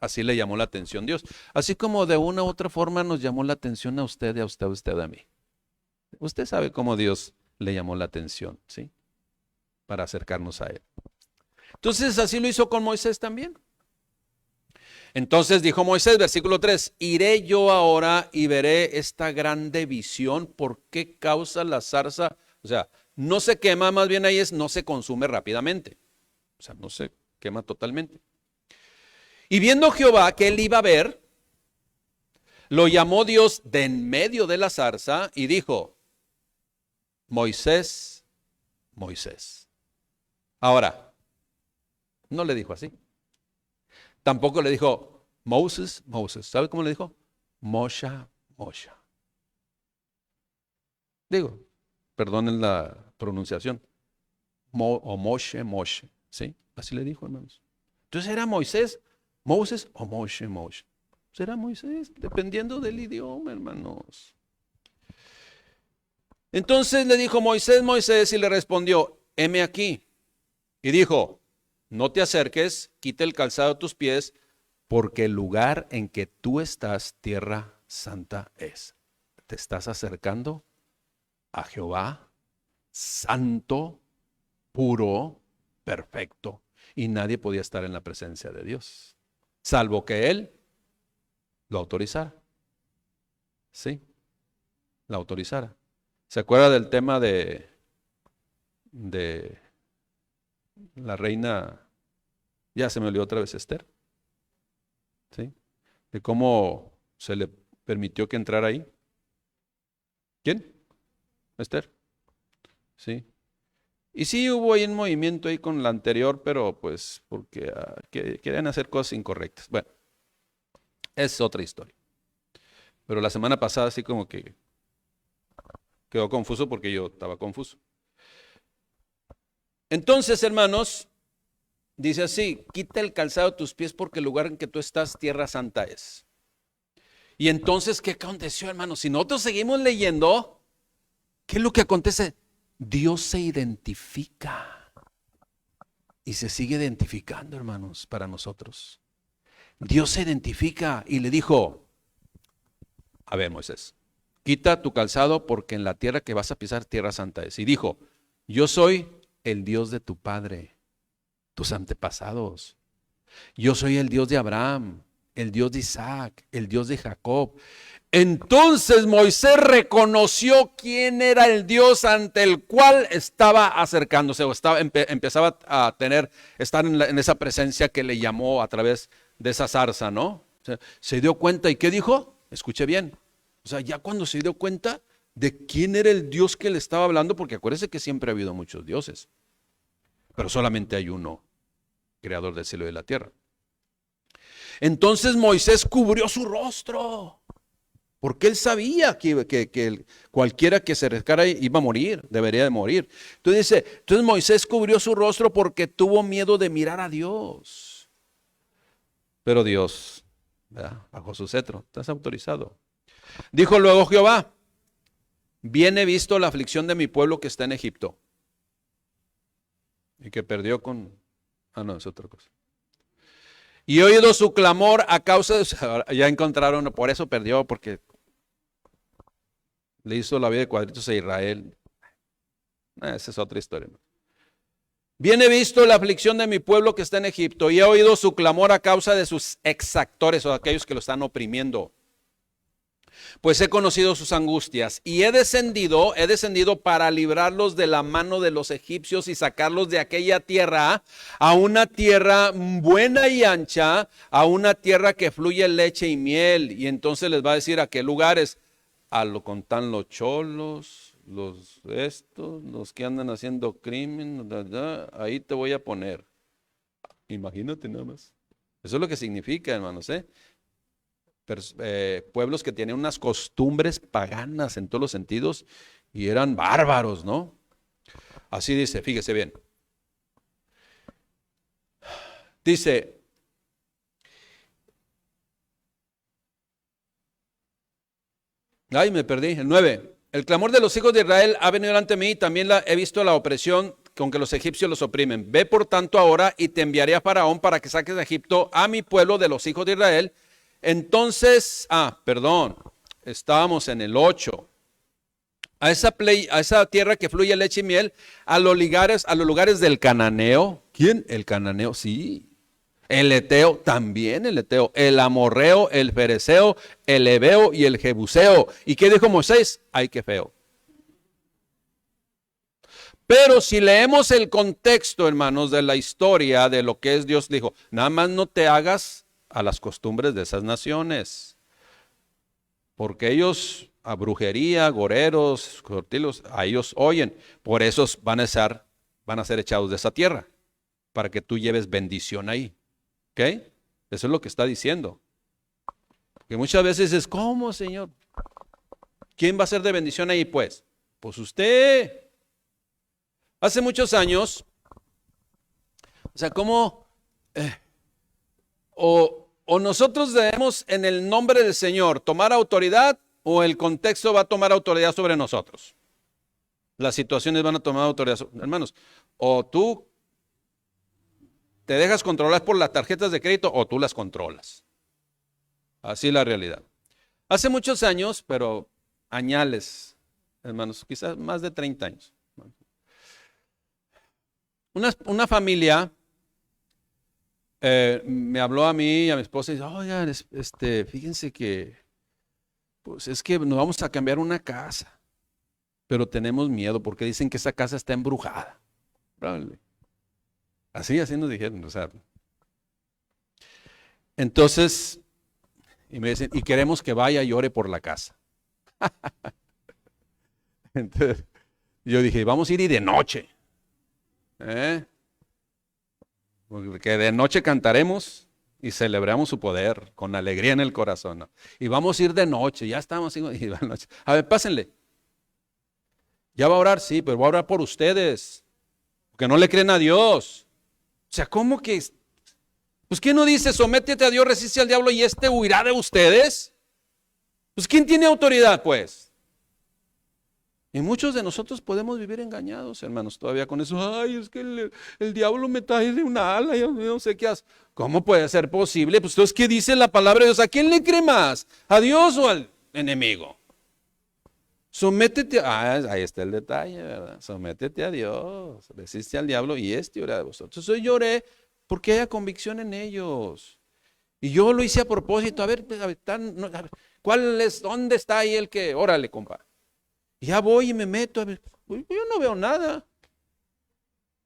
Así le llamó la atención Dios. Así como de una u otra forma nos llamó la atención a usted y a usted, a mí. Usted sabe cómo Dios le llamó la atención, ¿sí? Para acercarnos a Él. Entonces, así lo hizo con Moisés también. Entonces dijo Moisés, versículo 3, iré yo ahora y veré esta grande visión, ¿por qué causa la zarza? O sea, no se quema, más bien ahí no se consume rápidamente. O sea, no se quema totalmente. Y viendo Jehová que él iba a ver, lo llamó Dios de en medio de la zarza y dijo, Moisés, Moisés. Ahora, no le dijo así. Tampoco le dijo, Moses, Moses. ¿Sabe cómo le dijo? Mosha, Mosha. Digo, perdonen la pronunciación. O Moshe, Moshe. ¿Sí? Así le dijo, hermanos. Entonces era Moisés, Moses o Moshe, Moshe. Será Moisés, dependiendo del idioma, hermanos. Entonces le dijo Moisés, Moisés, y le respondió, heme aquí. Y dijo, no te acerques, quita el calzado de tus pies, porque el lugar en que tú estás, tierra santa es. Te estás acercando a Jehová, santo, puro, perfecto. Y nadie podía estar en la presencia de Dios, salvo que Él lo autorizara. Sí, la autorizara. ¿Se acuerda del tema de la reina? Ya se me olvidó otra vez, Esther. ¿Sí? De cómo se le permitió que entrara ahí. ¿Quién? Esther. Sí. Y sí hubo ahí un movimiento ahí con la anterior, pero pues porque querían hacer cosas incorrectas. Bueno, es otra historia. Pero la semana pasada así como que quedó confuso porque yo estaba confuso. Entonces, hermanos, dice así, quita el calzado de tus pies porque el lugar en que tú estás, tierra santa es. Y entonces, ¿qué aconteció, hermanos? Si nosotros seguimos leyendo, ¿qué es lo que acontece? Dios se identifica y se sigue identificando, hermanos, para nosotros. Dios se identifica y le dijo, a ver, Moisés, quita tu calzado porque en la tierra que vas a pisar, tierra santa es. Y dijo, yo soy el Dios de tu padre, tus antepasados. Yo soy el Dios de Abraham, el Dios de Isaac, el Dios de Jacob. Entonces Moisés reconoció quién era el Dios ante el cual estaba acercándose o empezaba a estar en esa presencia que le llamó a través de esa zarza, ¿no? O sea, se dio cuenta, ¿y qué dijo? Escuche bien. O sea, ya cuando se dio cuenta de quién era el Dios que le estaba hablando, porque acuérdese que siempre ha habido muchos dioses, pero solamente hay uno, creador del cielo y de la tierra. Entonces Moisés cubrió su rostro. Porque él sabía que cualquiera que se acercara iba a morir, debería de morir. Entonces Moisés cubrió su rostro porque tuvo miedo de mirar a Dios. Pero Dios, ¿verdad?, bajo su cetro, estás autorizado. Dijo luego Jehová: bien he visto la aflicción de mi pueblo que está en Egipto. Y que perdió con... no, es otra cosa. Y he oído su clamor a causa de... Ya encontraron, por eso perdió, porque le hizo la vida de cuadritos a Israel. Esa es otra historia. Bien he visto la aflicción de mi pueblo que está en Egipto, y he oído su clamor a causa de sus exactores, o aquellos que lo están oprimiendo. Pues he conocido sus angustias, y he descendido para librarlos de la mano de los egipcios y sacarlos de aquella tierra a una tierra buena y ancha, a una tierra que fluye leche y miel. Y entonces les va a decir a qué lugares: a lo contan los cholos, los que andan haciendo crimen, ahí te voy a poner. Imagínate nada más. Eso es lo que significa, hermanos, pueblos que tienen unas costumbres paganas en todos los sentidos y eran bárbaros, ¿no? Así dice, fíjese bien. Dice: ay, me perdí, el 9. El clamor de los hijos de Israel ha venido ante mí, y también he visto la opresión con que los egipcios los oprimen. Ve por tanto ahora, y te enviaré a Faraón para que saques de Egipto a mi pueblo de los hijos de Israel. Entonces, estábamos en el 8. A esa tierra que fluye leche y miel, a los lugares del cananeo. ¿Quién? El cananeo, sí. El eteo, también el eteo. El amorreo, el fereceo, el heveo y el jebuseo. ¿Y qué dijo Moisés? Ay, qué feo. Pero si leemos el contexto, hermanos, de la historia de lo que es Dios, dijo: nada más no te hagas a las costumbres de esas naciones, porque ellos a brujería, goreros, cortilos, a ellos oyen. Por eso van a ser echados de esa tierra, para que tú lleves bendición ahí. ¿Ok? Eso es lo que está diciendo. Que muchas veces es: ¿cómo, Señor? ¿Quién va a ser de bendición ahí? Pues usted. Hace muchos años, o sea, ¿cómo? O nosotros debemos, en el nombre del Señor, tomar autoridad, o el contexto va a tomar autoridad sobre nosotros. Las situaciones van a tomar autoridad. Hermanos, o tú te dejas controlar por las tarjetas de crédito, o tú las controlas. Así es la realidad. Hace muchos años, pero añales, hermanos, quizás más de 30 años. Una familia me habló a mí y a mi esposa y dice: oigan, fíjense que, pues es que nos vamos a cambiar una casa, pero tenemos miedo porque dicen que esa casa está embrujada. Así nos dijeron, o sea. Entonces, y me dicen: y queremos que vaya y ore por la casa. Entonces, yo dije: vamos a ir y de noche. Porque de noche cantaremos y celebramos su poder con alegría en el corazón, ¿no? Y vamos a ir de noche, ya estamos y de noche. A ver, pásenle. ¿Ya va a orar? Sí, pero va a orar por ustedes, porque no le creen a Dios. O sea, ¿cómo que? Pues ¿quién no dice: sométete a Dios, resiste al diablo y huirá de ustedes? Pues ¿quién tiene autoridad, pues? Y muchos de nosotros podemos vivir engañados, hermanos, todavía con eso. Ay, es que el diablo me trae de una ala, yo no sé qué hace. ¿Cómo puede ser posible? Pues entonces, ¿qué dice la palabra de Dios? ¿A quién le cree más? ¿A Dios o al enemigo? Sométete, ahí está el detalle, ¿verdad? Sométete a Dios, resiste al diablo y orará de vosotros. Entonces yo lloré porque haya convicción en ellos. Y yo lo hice a propósito, a ver, ¿dónde está ahí el que, órale, compa? Y ya voy y me meto, a ver, pues, yo no veo nada.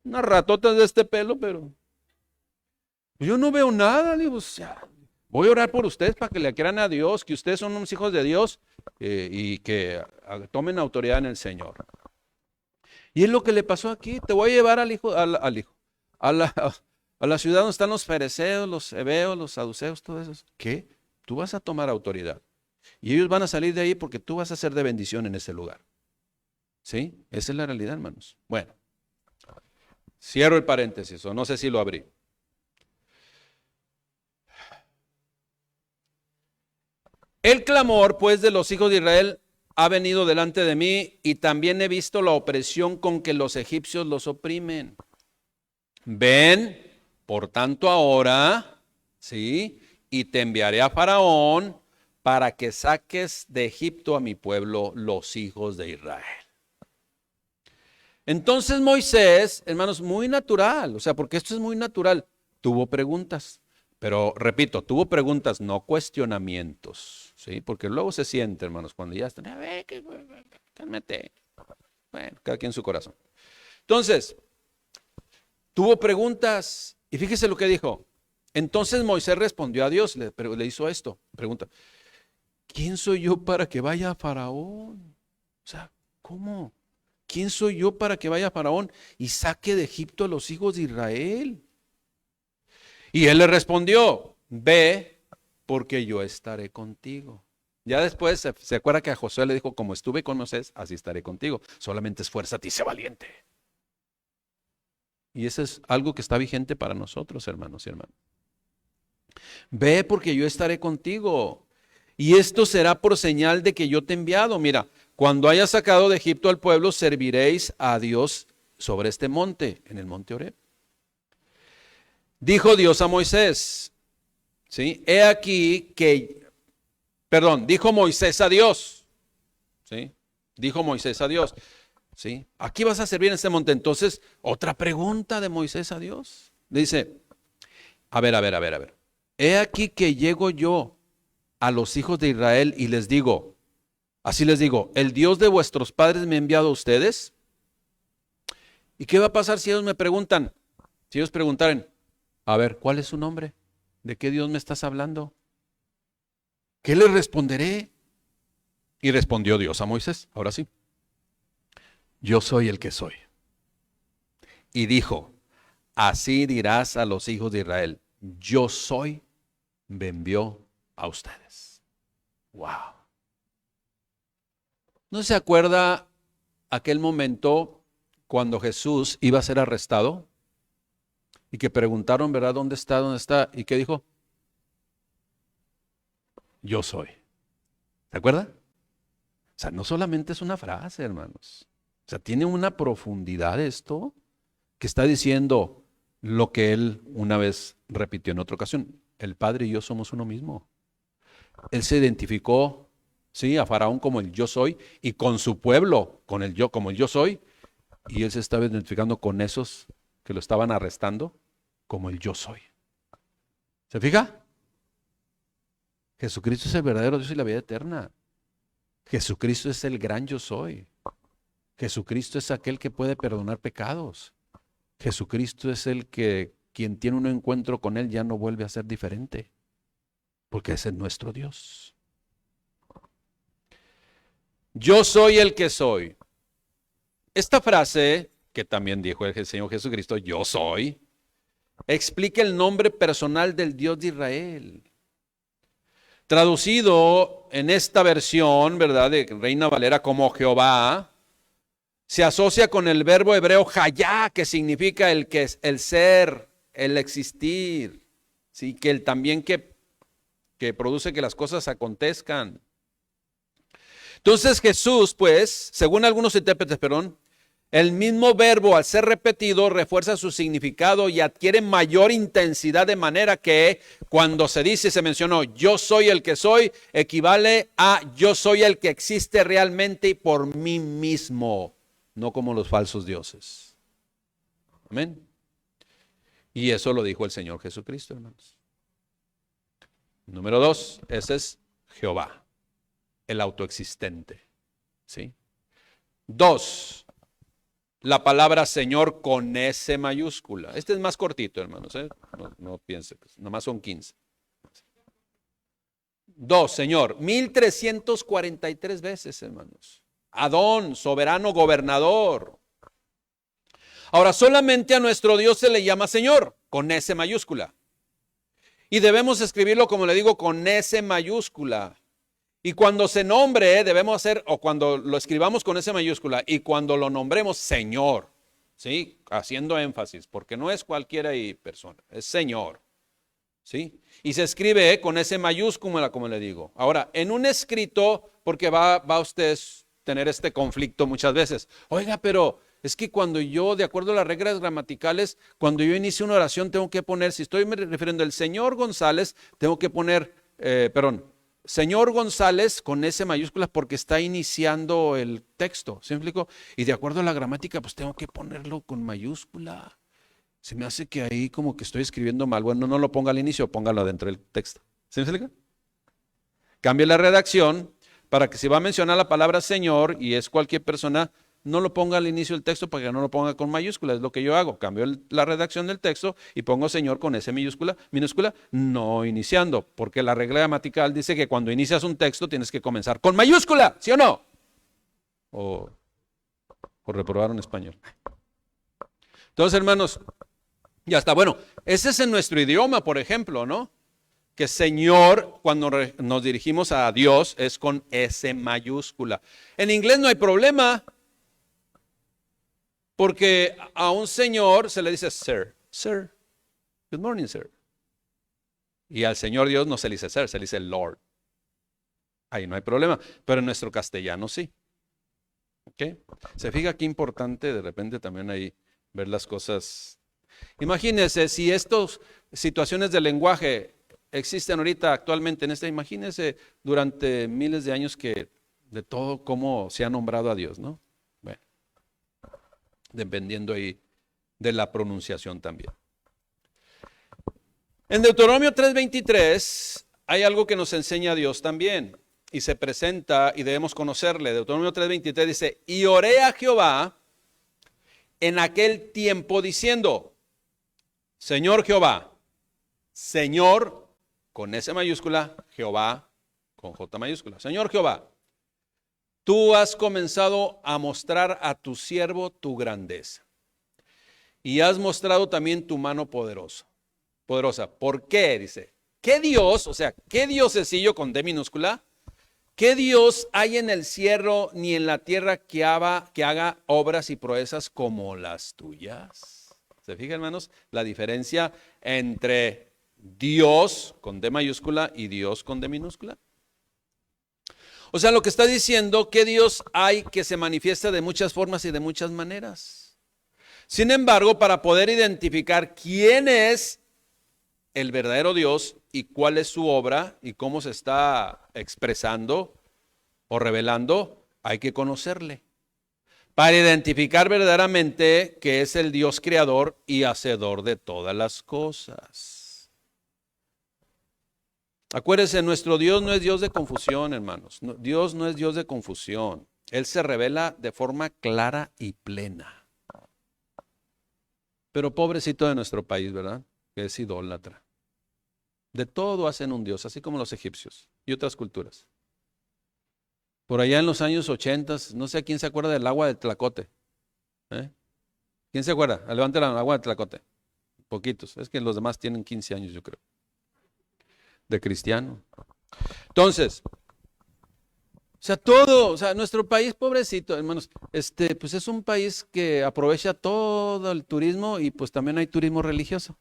Unas ratotas de este pelo, pero yo no veo nada. Digo, o sea, voy a orar por ustedes para que le crean a Dios, que ustedes son unos hijos de Dios y que tomen autoridad en el Señor. Y es lo que le pasó aquí. Te voy a llevar al hijo, a la, a la ciudad donde están los fereceos, los heveos, los saduceos, todo eso. ¿Qué? Tú vas a tomar autoridad. Y ellos van a salir de ahí porque tú vas a ser de bendición en ese lugar. ¿Sí? Esa es la realidad, hermanos. Bueno, cierro el paréntesis, o no sé si lo abrí. El clamor, pues, de los hijos de Israel ha venido delante de mí y también he visto la opresión con que los egipcios los oprimen. Ven, por tanto, ahora, ¿sí? Y te enviaré a Faraón para que saques de Egipto a mi pueblo, los hijos de Israel. Entonces Moisés, hermanos, muy natural, o sea, porque esto es muy natural, tuvo preguntas, pero repito, tuvo preguntas, no cuestionamientos, ¿sí? Porque luego se siente, hermanos, cuando ya están, a ver, cálmate. Bueno, cada quien en su corazón. Entonces, tuvo preguntas y fíjese lo que dijo. Entonces Moisés respondió a Dios, le hizo esto, pregunta, ¿quién soy yo para que vaya a Faraón? O sea, ¿cómo? ¿Quién soy yo para que vaya a Faraón y saque de Egipto a los hijos de Israel? Y él le respondió, ve porque yo estaré contigo. Ya después se acuerda que a Josué le dijo, como estuve con Moisés, así estaré contigo. Solamente esfuérzate y sé valiente. Y eso es algo que está vigente para nosotros, hermanos y hermanas. Ve porque yo estaré contigo. Y esto será por señal de que yo te he enviado. Mira, cuando hayas sacado de Egipto al pueblo, serviréis a Dios sobre este monte, en el monte Horeb. Dijo Dios a Moisés, ¿sí? He aquí que, perdón, dijo Moisés a Dios, ¿sí? Dijo Moisés a Dios, ¿sí? Aquí vas a servir en este monte. Entonces, otra pregunta de Moisés a Dios. Dice, a ver. He aquí que llego yo a los hijos de Israel y les digo, así les digo, el Dios de vuestros padres me ha enviado a ustedes. ¿Y qué va a pasar si ellos me preguntan? Si ellos preguntaren, a ver, ¿cuál es su nombre? ¿De qué Dios me estás hablando? ¿Qué les responderé? Y respondió Dios a Moisés, ahora sí, yo soy el que soy. Y dijo, así dirás a los hijos de Israel, yo soy, me envió a ustedes. Wow. ¿No se acuerda aquel momento cuando Jesús iba a ser arrestado? Y que preguntaron, ¿verdad? ¿Dónde está? ¿Dónde está? ¿Y qué dijo? Yo soy. ¿Se acuerda? O sea, no solamente es una frase, hermanos. O sea, tiene una profundidad esto que está diciendo lo que él una vez repitió en otra ocasión. El Padre y yo somos uno mismo. Él se identificó, sí, a Faraón como el yo soy y con su pueblo, con el yo, como el yo soy. Y él se estaba identificando con esos que lo estaban arrestando como el yo soy. ¿Se fija? Jesucristo es el verdadero Dios y la vida eterna. Jesucristo es el gran yo soy. Jesucristo es aquel que puede perdonar pecados. Jesucristo es el que quien tiene un encuentro con él ya no vuelve a ser diferente, porque ese es nuestro Dios. Yo soy el que soy. Esta frase, que también dijo el Señor Jesucristo, yo soy, explica el nombre personal del Dios de Israel. Traducido en esta versión, ¿verdad?, de Reina Valera como Jehová, se asocia con el verbo hebreo hayá, que significa el que es el ser, el existir, ¿sí? Que el también que produce que las cosas acontezcan. Entonces Jesús, pues, según algunos intérpretes, el mismo verbo al ser repetido refuerza su significado y adquiere mayor intensidad, de manera que cuando se dice, se mencionó, yo soy el que soy, equivale a yo soy el que existe realmente y por mí mismo, no como los falsos dioses. Amén. Y eso lo dijo el Señor Jesucristo, hermanos. Número 2, ese es Jehová, el autoexistente. ¿Sí? 2, la palabra Señor con S mayúscula. Este es más cortito, hermanos, ¿eh? No piense, pues, nomás son 15. 2, Señor, 1343 veces, hermanos. Adón, soberano gobernador. Ahora, solamente a nuestro Dios se le llama Señor, con S mayúscula. Y debemos escribirlo, como le digo, con S mayúscula. Y cuando se nombre, debemos hacer, o cuando lo escribamos con S mayúscula, y cuando lo nombremos Señor, ¿sí? Haciendo énfasis, porque no es cualquiera persona, es Señor, ¿sí? Y se escribe con S mayúscula, como le digo. Ahora, en un escrito, porque va a usted tener este conflicto muchas veces. Oiga, pero es que cuando yo, de acuerdo a las reglas gramaticales, cuando yo inicio una oración, tengo que poner, si estoy me refiriendo al señor González, tengo que poner, señor González con S mayúscula porque está iniciando el texto, ¿sí me explico? Y de acuerdo a la gramática, pues tengo que ponerlo con mayúscula. Se me hace que ahí como que estoy escribiendo mal. Bueno, no lo ponga al inicio, póngalo dentro del texto. ¿Sí me explica? Cambie la redacción para que si va a mencionar la palabra Señor y es cualquier persona, no lo ponga al inicio del texto para que no lo ponga con mayúscula. Es lo que yo hago. Cambio la redacción del texto y pongo Señor con S minúscula, no iniciando. Porque la regla gramatical dice que cuando inicias un texto tienes que comenzar con mayúscula, ¿sí o no? O reprobaron español. Entonces, hermanos, ya está. Bueno, ese es en nuestro idioma, por ejemplo, ¿no? Que Señor, cuando nos dirigimos a Dios, es con S mayúscula. En inglés no hay problema. Porque a un señor se le dice sir, sir, good morning, sir. Y al Señor Dios no se le dice sir, se le dice Lord. Ahí no hay problema, pero en nuestro castellano sí. ¿Ok? Se fija qué importante de repente también ahí ver las cosas. Imagínense si estas situaciones de lenguaje existen ahorita actualmente imagínense durante miles de años que de todo cómo se ha nombrado a Dios, ¿no? Dependiendo ahí de la pronunciación también. En Deuteronomio 3:23 hay algo que nos enseña Dios también y se presenta y debemos conocerle. Deuteronomio 3:23 dice, y oré a Jehová en aquel tiempo diciendo, Señor Jehová, Señor con S mayúscula, Jehová con J mayúscula, Señor Jehová, tú has comenzado a mostrar a tu siervo tu grandeza y has mostrado también tu mano poderosa. ¿Por qué? Dice, ¿qué Dios, o sea, qué diosesillo con D minúscula? ¿Qué Dios hay en el cielo ni en la tierra que haga obras y proezas como las tuyas? ¿Se fijan, hermanos, la diferencia entre Dios con D mayúscula y Dios con D minúscula? O sea, lo que está diciendo que Dios hay que se manifiesta de muchas formas y de muchas maneras. Sin embargo, para poder identificar quién es el verdadero Dios y cuál es su obra y cómo se está expresando o revelando, hay que conocerle. Para identificar verdaderamente que es el Dios creador y hacedor de todas las cosas. Acuérdense, nuestro Dios no es Dios de confusión, hermanos. Dios no es Dios de confusión. Él se revela de forma clara y plena. Pero pobrecito de nuestro país, ¿verdad? Que es idólatra. De todo hacen un Dios, así como los egipcios y otras culturas. Por allá en los años 80, no sé a quién se acuerda del agua de Tlacote. ¿Quién se acuerda? Levante la agua de Tlacote. Poquitos. Es que los demás tienen 15 años, yo creo. De cristiano. Entonces, nuestro país, pobrecito, hermanos, pues es un país que aprovecha todo el turismo y pues también hay turismo religioso.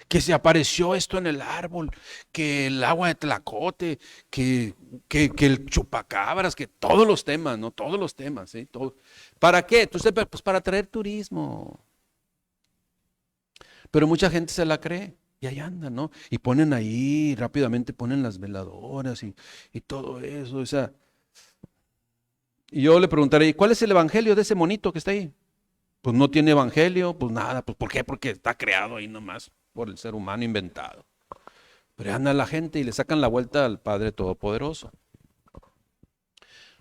Que se apareció esto en el árbol, que el agua de Tlacote, que el chupacabras, que todos los temas, ¿no? Todos los temas, ¿sí? Todo. ¿Para qué? Pues para atraer turismo. Pero mucha gente se la cree. Y ahí andan, ¿no? Y ponen ahí, rápidamente ponen las veladoras y todo eso, o sea. Y yo le preguntaré, ¿cuál es el evangelio de ese monito que está ahí? Pues no tiene evangelio, pues nada, pues ¿por qué? Porque está creado ahí nomás por el ser humano inventado. Pero anda la gente y le sacan la vuelta al Padre Todopoderoso.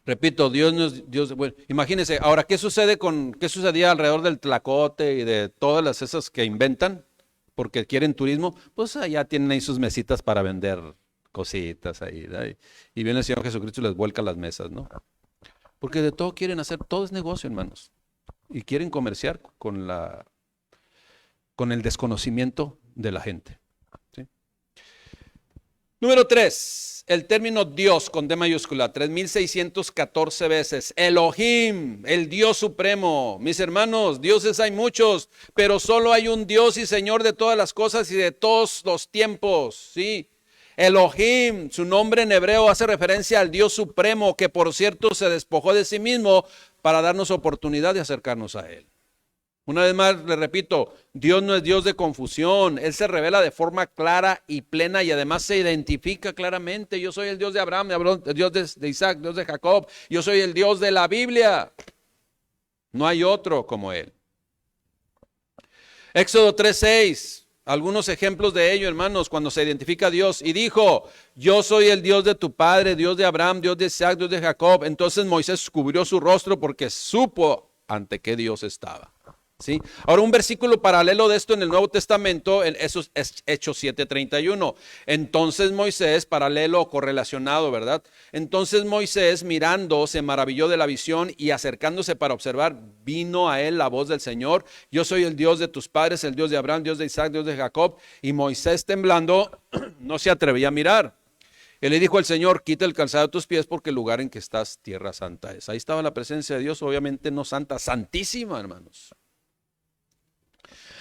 Repito, Dios no es Dios. Bueno, imagínense, ahora, qué sucedía alrededor del Tlacote y de todas esas que inventan porque quieren turismo? Pues allá tienen ahí sus mesitas para vender cositas ahí, ¿no? Y viene el Señor Jesucristo y les vuelca las mesas, ¿no? Porque de todo quieren hacer, todo es negocio, hermanos. Y quieren comerciar con el desconocimiento de la gente. ¿Sí? Número 3, el término Dios con D mayúscula, 3614 veces. Elohim, el Dios supremo. Mis hermanos, dioses hay muchos, pero solo hay un Dios y Señor de todas las cosas y de todos los tiempos. ¿Sí? Elohim, su nombre en hebreo hace referencia al Dios supremo, que por cierto se despojó de sí mismo para darnos oportunidad de acercarnos a Él. Una vez más, le repito, Dios no es Dios de confusión. Él se revela de forma clara y plena y además se identifica claramente. Yo soy el Dios de Abraham, el Dios de Isaac, Dios de Jacob. Yo soy el Dios de la Biblia. No hay otro como Él. Éxodo 3:6. Algunos ejemplos de ello, hermanos, cuando se identifica a Dios. Y dijo, yo soy el Dios de tu padre, Dios de Abraham, Dios de Isaac, Dios de Jacob. Entonces Moisés cubrió su rostro porque supo ante qué Dios estaba. ¿Sí? Ahora un versículo paralelo de esto en el Nuevo Testamento, eso es Hechos 7:31. Entonces Moisés, paralelo o correlacionado, ¿verdad? Entonces Moisés mirando se maravilló de la visión y acercándose para observar, vino a él la voz del Señor. Yo soy el Dios de tus padres, el Dios de Abraham, Dios de Isaac, Dios de Jacob. Y Moisés temblando no se atrevía a mirar. Él le dijo al Señor, quita el calzado de tus pies porque el lugar en que estás, tierra santa es. Ahí estaba la presencia de Dios, obviamente no santa, santísima, hermanos.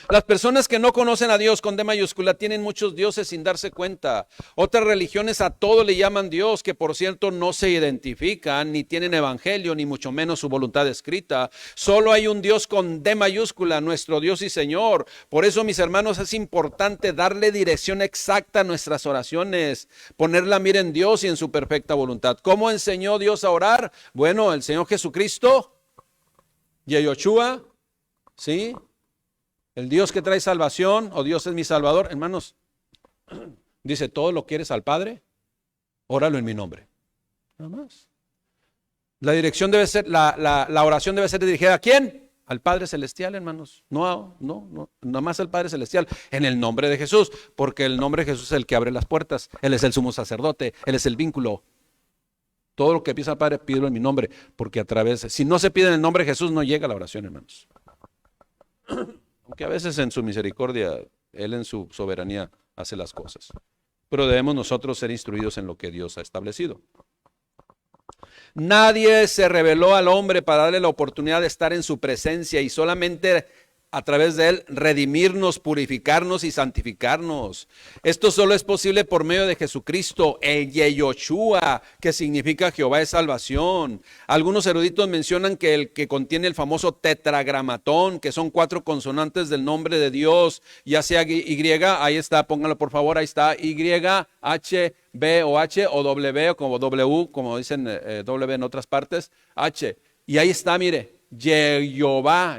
Las personas que no conocen a Dios con D mayúscula tienen muchos dioses sin darse cuenta. Otras religiones a todo le llaman Dios, que por cierto no se identifican, ni tienen evangelio, ni mucho menos su voluntad escrita. Solo hay un Dios con D mayúscula, nuestro Dios y Señor. Por eso, mis hermanos, es importante darle dirección exacta a nuestras oraciones, poner la mira en Dios y en su perfecta voluntad. ¿Cómo enseñó Dios a orar? Bueno, el Señor Jesucristo, Yeshua, ¿sí? El Dios que trae salvación, o Dios es mi salvador, hermanos, dice, todo lo quieres al Padre, óralo en mi nombre. Nada más. La dirección debe ser, la oración debe ser dirigida ¿a quién? Al Padre Celestial, hermanos. No, nada más al Padre Celestial, en el nombre de Jesús, porque el nombre de Jesús es el que abre las puertas, Él es el sumo sacerdote, Él es el vínculo. Todo lo que pide al Padre, pídelo en mi nombre, porque si no se pide en el nombre de Jesús, no llega la oración, hermanos. Aunque a veces en su misericordia, Él en su soberanía hace las cosas. Pero debemos nosotros ser instruidos en lo que Dios ha establecido. Nadie se reveló al hombre para darle la oportunidad de estar en su presencia y solamente a través de Él redimirnos, purificarnos y santificarnos. Esto solo es posible por medio de Jesucristo, el Yeshua, que significa Jehová es salvación. Algunos eruditos mencionan que el que contiene el famoso tetragramatón, que son 4 consonantes del nombre de Dios, ya sea Y, ahí está, pónganlo por favor, ahí está, Y, H, B o H o W, o como W, como dicen W en otras partes, H. Y ahí está, mire. Jehová,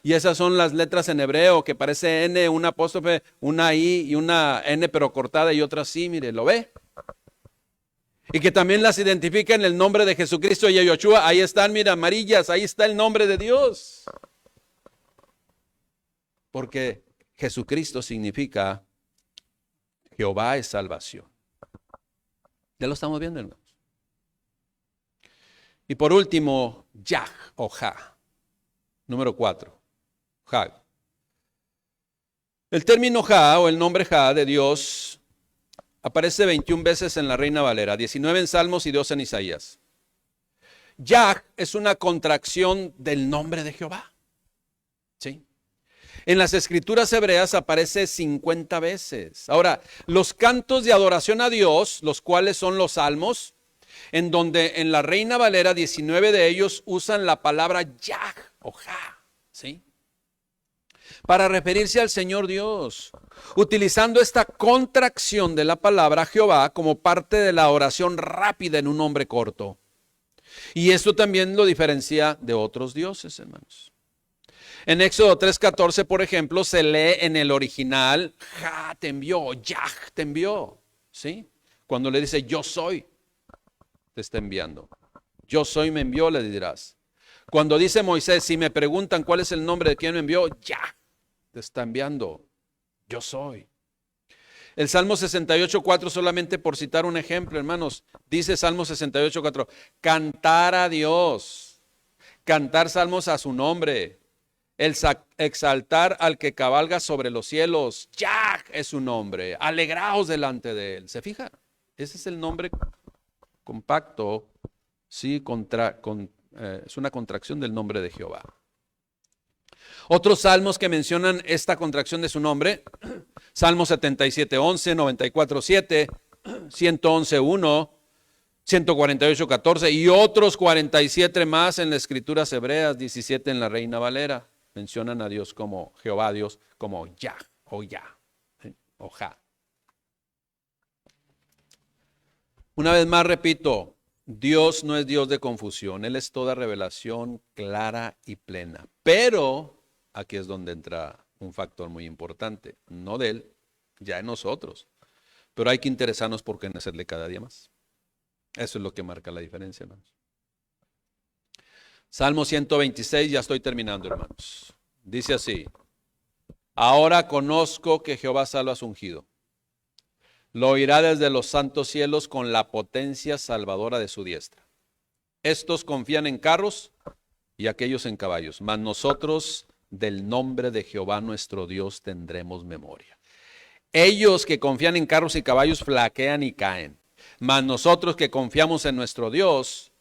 y esas son las letras en hebreo que parece N, una apóstrofe, una I y una N pero cortada y otra así, mire, ¿lo ve? Y que también las identifica en el nombre de Jesucristo y Yeshua, ahí están, mira, amarillas, ahí está el nombre de Dios. Porque Jesucristo significa Jehová es salvación. Ya lo estamos viendo, hermanos. Y por último, Yah o Ja. Número 4. Ja. El término Ja o el nombre Ja de Dios aparece 21 veces en la Reina Valera, 19 en Salmos y 2 en Isaías. Yah es una contracción del nombre de Jehová. ¿Sí? En las escrituras hebreas aparece 50 veces. Ahora, los cantos de adoración a Dios, los cuales son los salmos, en donde en la Reina Valera 19 de ellos usan la palabra Yah o Ja, ¿sí? Para referirse al Señor Dios, utilizando esta contracción de la palabra Jehová como parte de la oración rápida en un nombre corto. Y esto también lo diferencia de otros dioses, hermanos. En Éxodo 3:14, por ejemplo, se lee en el original, Ja te envió, Yah te envió. ¿Sí? Cuando le dice, yo soy, te está enviando. Yo soy me envió, le dirás. Cuando dice Moisés, si me preguntan cuál es el nombre de quien me envió, Yah te está enviando. Yo soy. El Salmo 68:4, solamente por citar un ejemplo, hermanos, dice Salmo 68:4, cantar a Dios, cantar salmos a su nombre, exaltar al que cabalga sobre los cielos, Yah es su nombre, alegraos delante de él. ¿Se fija? Ese es el nombre compacto, sí, es una contracción del nombre de Jehová. Otros salmos que mencionan esta contracción de su nombre, Salmo 77:11, 94:7, 111:1, 148:14 y otros 47 más en las escrituras hebreas, 17 en la Reina Valera. Mencionan a Dios como Jehová, Dios como Yah o Yah o Ja. Una vez más repito, Dios no es Dios de confusión, Él es toda revelación clara y plena. Pero aquí es donde entra un factor muy importante, no de Él, ya en nosotros. Pero hay que interesarnos por conocerle cada día más. Eso es lo que marca la diferencia, hermanos. Salmo 126, ya estoy terminando, hermanos. Dice así, ahora conozco que Jehová salva a su ungido. Lo oirá desde los santos cielos con la potencia salvadora de su diestra. Estos confían en carros y aquellos en caballos, mas nosotros del nombre de Jehová nuestro Dios tendremos memoria. Ellos que confían en carros y caballos flaquean y caen, mas nosotros que confiamos en nuestro Dios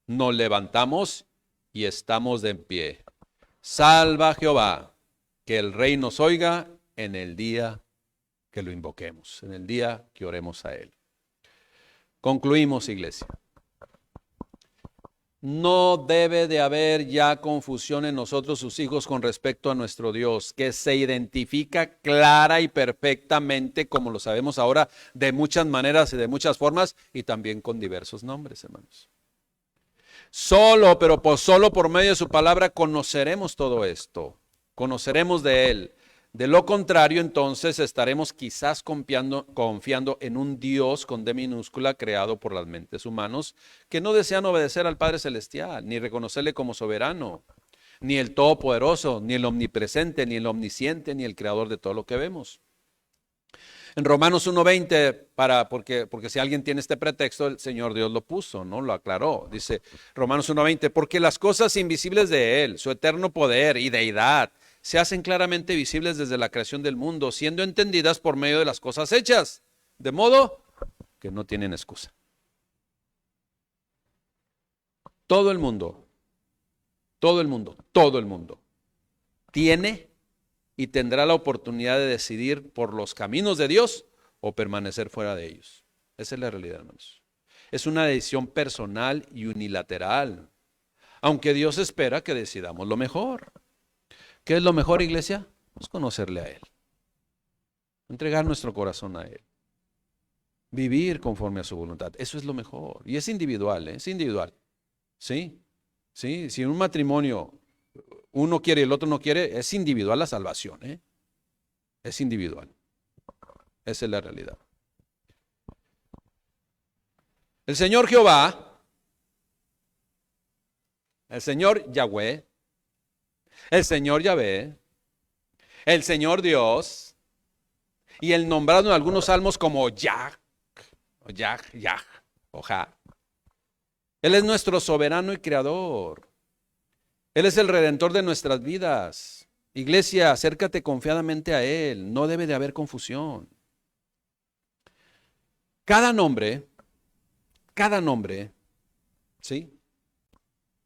nos levantamos y estamos de pie. Salva Jehová, que el Rey nos oiga en el día que lo invoquemos, en el día que oremos a Él. Concluimos, iglesia. No debe de haber ya confusión en nosotros, sus hijos, con respecto a nuestro Dios, que se identifica clara y perfectamente, como lo sabemos ahora, de muchas maneras y de muchas formas, y también con diversos nombres, hermanos. Solo por medio de su palabra conoceremos todo esto, conoceremos de Él. De lo contrario, entonces estaremos quizás confiando en un Dios con D minúscula creado por las mentes humanos que no desean obedecer al Padre Celestial, ni reconocerle como soberano, ni el Todopoderoso, ni el Omnipresente, ni el Omnisciente, ni el Creador de todo lo que vemos. En Romanos 1:20, porque si alguien tiene este pretexto, el Señor Dios lo puso, ¿no? Lo aclaró. Dice Romanos 1:20, porque las cosas invisibles de Él, su eterno poder y deidad, se hacen claramente visibles desde la creación del mundo, siendo entendidas por medio de las cosas hechas, de modo que no tienen excusa. Todo el mundo tiene y tendrá la oportunidad de decidir por los caminos de Dios o permanecer fuera de ellos. Esa es la realidad, hermanos. Es una decisión personal y unilateral, aunque Dios espera que decidamos lo mejor. ¿Qué es lo mejor, iglesia? Pues conocerle a Él, entregar nuestro corazón a Él, vivir conforme a su voluntad. Eso es lo mejor. Y es individual, es individual. ¿Sí? ¿Sí? Si en un matrimonio uno quiere y el otro no quiere, es individual la salvación, ¿eh? Es individual. Esa es la realidad. El Señor Jehová, el Señor Yahweh, el Señor Yahvé, el Señor Dios, y el nombrado en algunos salmos como Yah, o Yah, o Ja. Él es nuestro soberano y creador. Él es el redentor de nuestras vidas. Iglesia, acércate confiadamente a Él. No debe de haber confusión. Cada nombre, ¿sí?,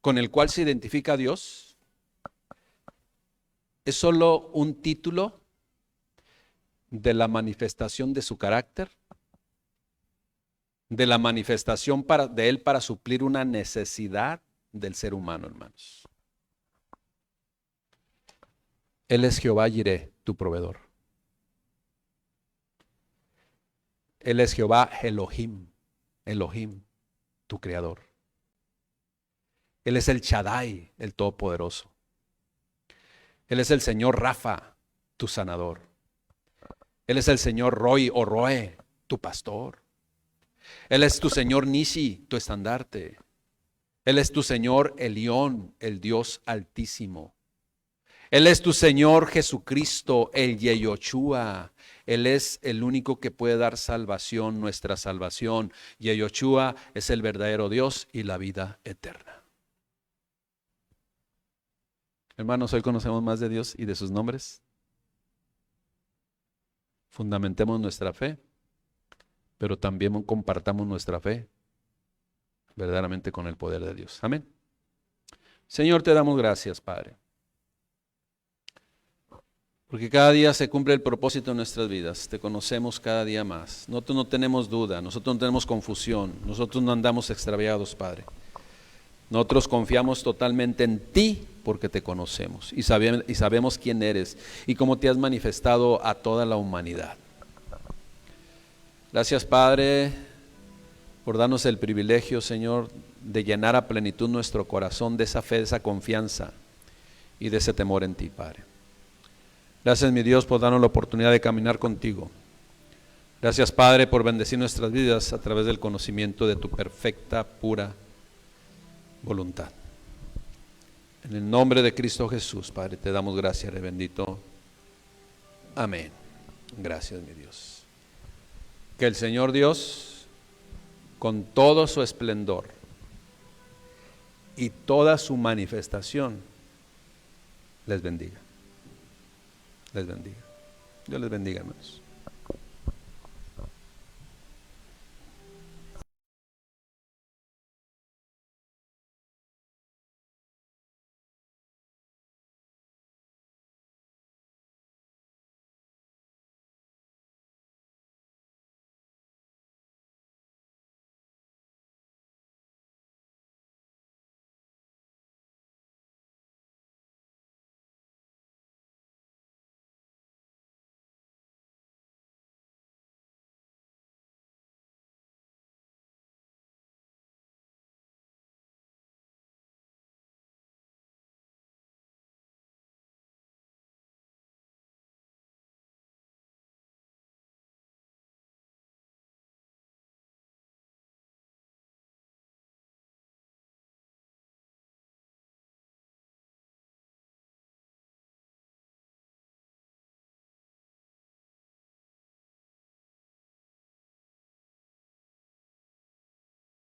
con el cual se identifica a Dios, es solo un título de la manifestación de su carácter, de la manifestación de Él para suplir una necesidad del ser humano, hermanos. Él es Jehová Jireh, tu proveedor. Él es Jehová Elohim, tu creador. Él es el Shaddai, el Todopoderoso. Él es el Señor Rafa, tu sanador. Él es el Señor Roy o Roe, tu pastor. Él es tu Señor Nisi, tu estandarte. Él es tu Señor Elión, el Dios Altísimo. Él es tu Señor Jesucristo, el Yehoshua. Él es el único que puede dar salvación, nuestra salvación. Yehoshua es el verdadero Dios y la vida eterna. Hermanos, hoy conocemos más de Dios y de sus nombres. Fundamentemos nuestra fe, pero también compartamos nuestra fe verdaderamente con el poder de Dios. Amén. Señor, te damos gracias, Padre, porque cada día se cumple el propósito de nuestras vidas. Te conocemos cada día más. Nosotros no tenemos duda, nosotros no tenemos confusión, nosotros no andamos extraviados, Padre. Nosotros confiamos totalmente en ti porque te conocemos y sabemos quién eres y cómo te has manifestado a toda la humanidad. Gracias, Padre, por darnos el privilegio, Señor, de llenar a plenitud nuestro corazón de esa fe, de esa confianza y de ese temor en ti, Padre. Gracias, mi Dios, por darnos la oportunidad de caminar contigo. Gracias, Padre, por bendecir nuestras vidas a través del conocimiento de tu perfecta, pura voluntad. En el nombre de Cristo Jesús, Padre, te damos gracias, Rey bendito. Amén. Gracias, mi Dios. Que el Señor Dios, con todo su esplendor y toda su manifestación, les bendiga. Les bendiga. Dios les bendiga, hermanos.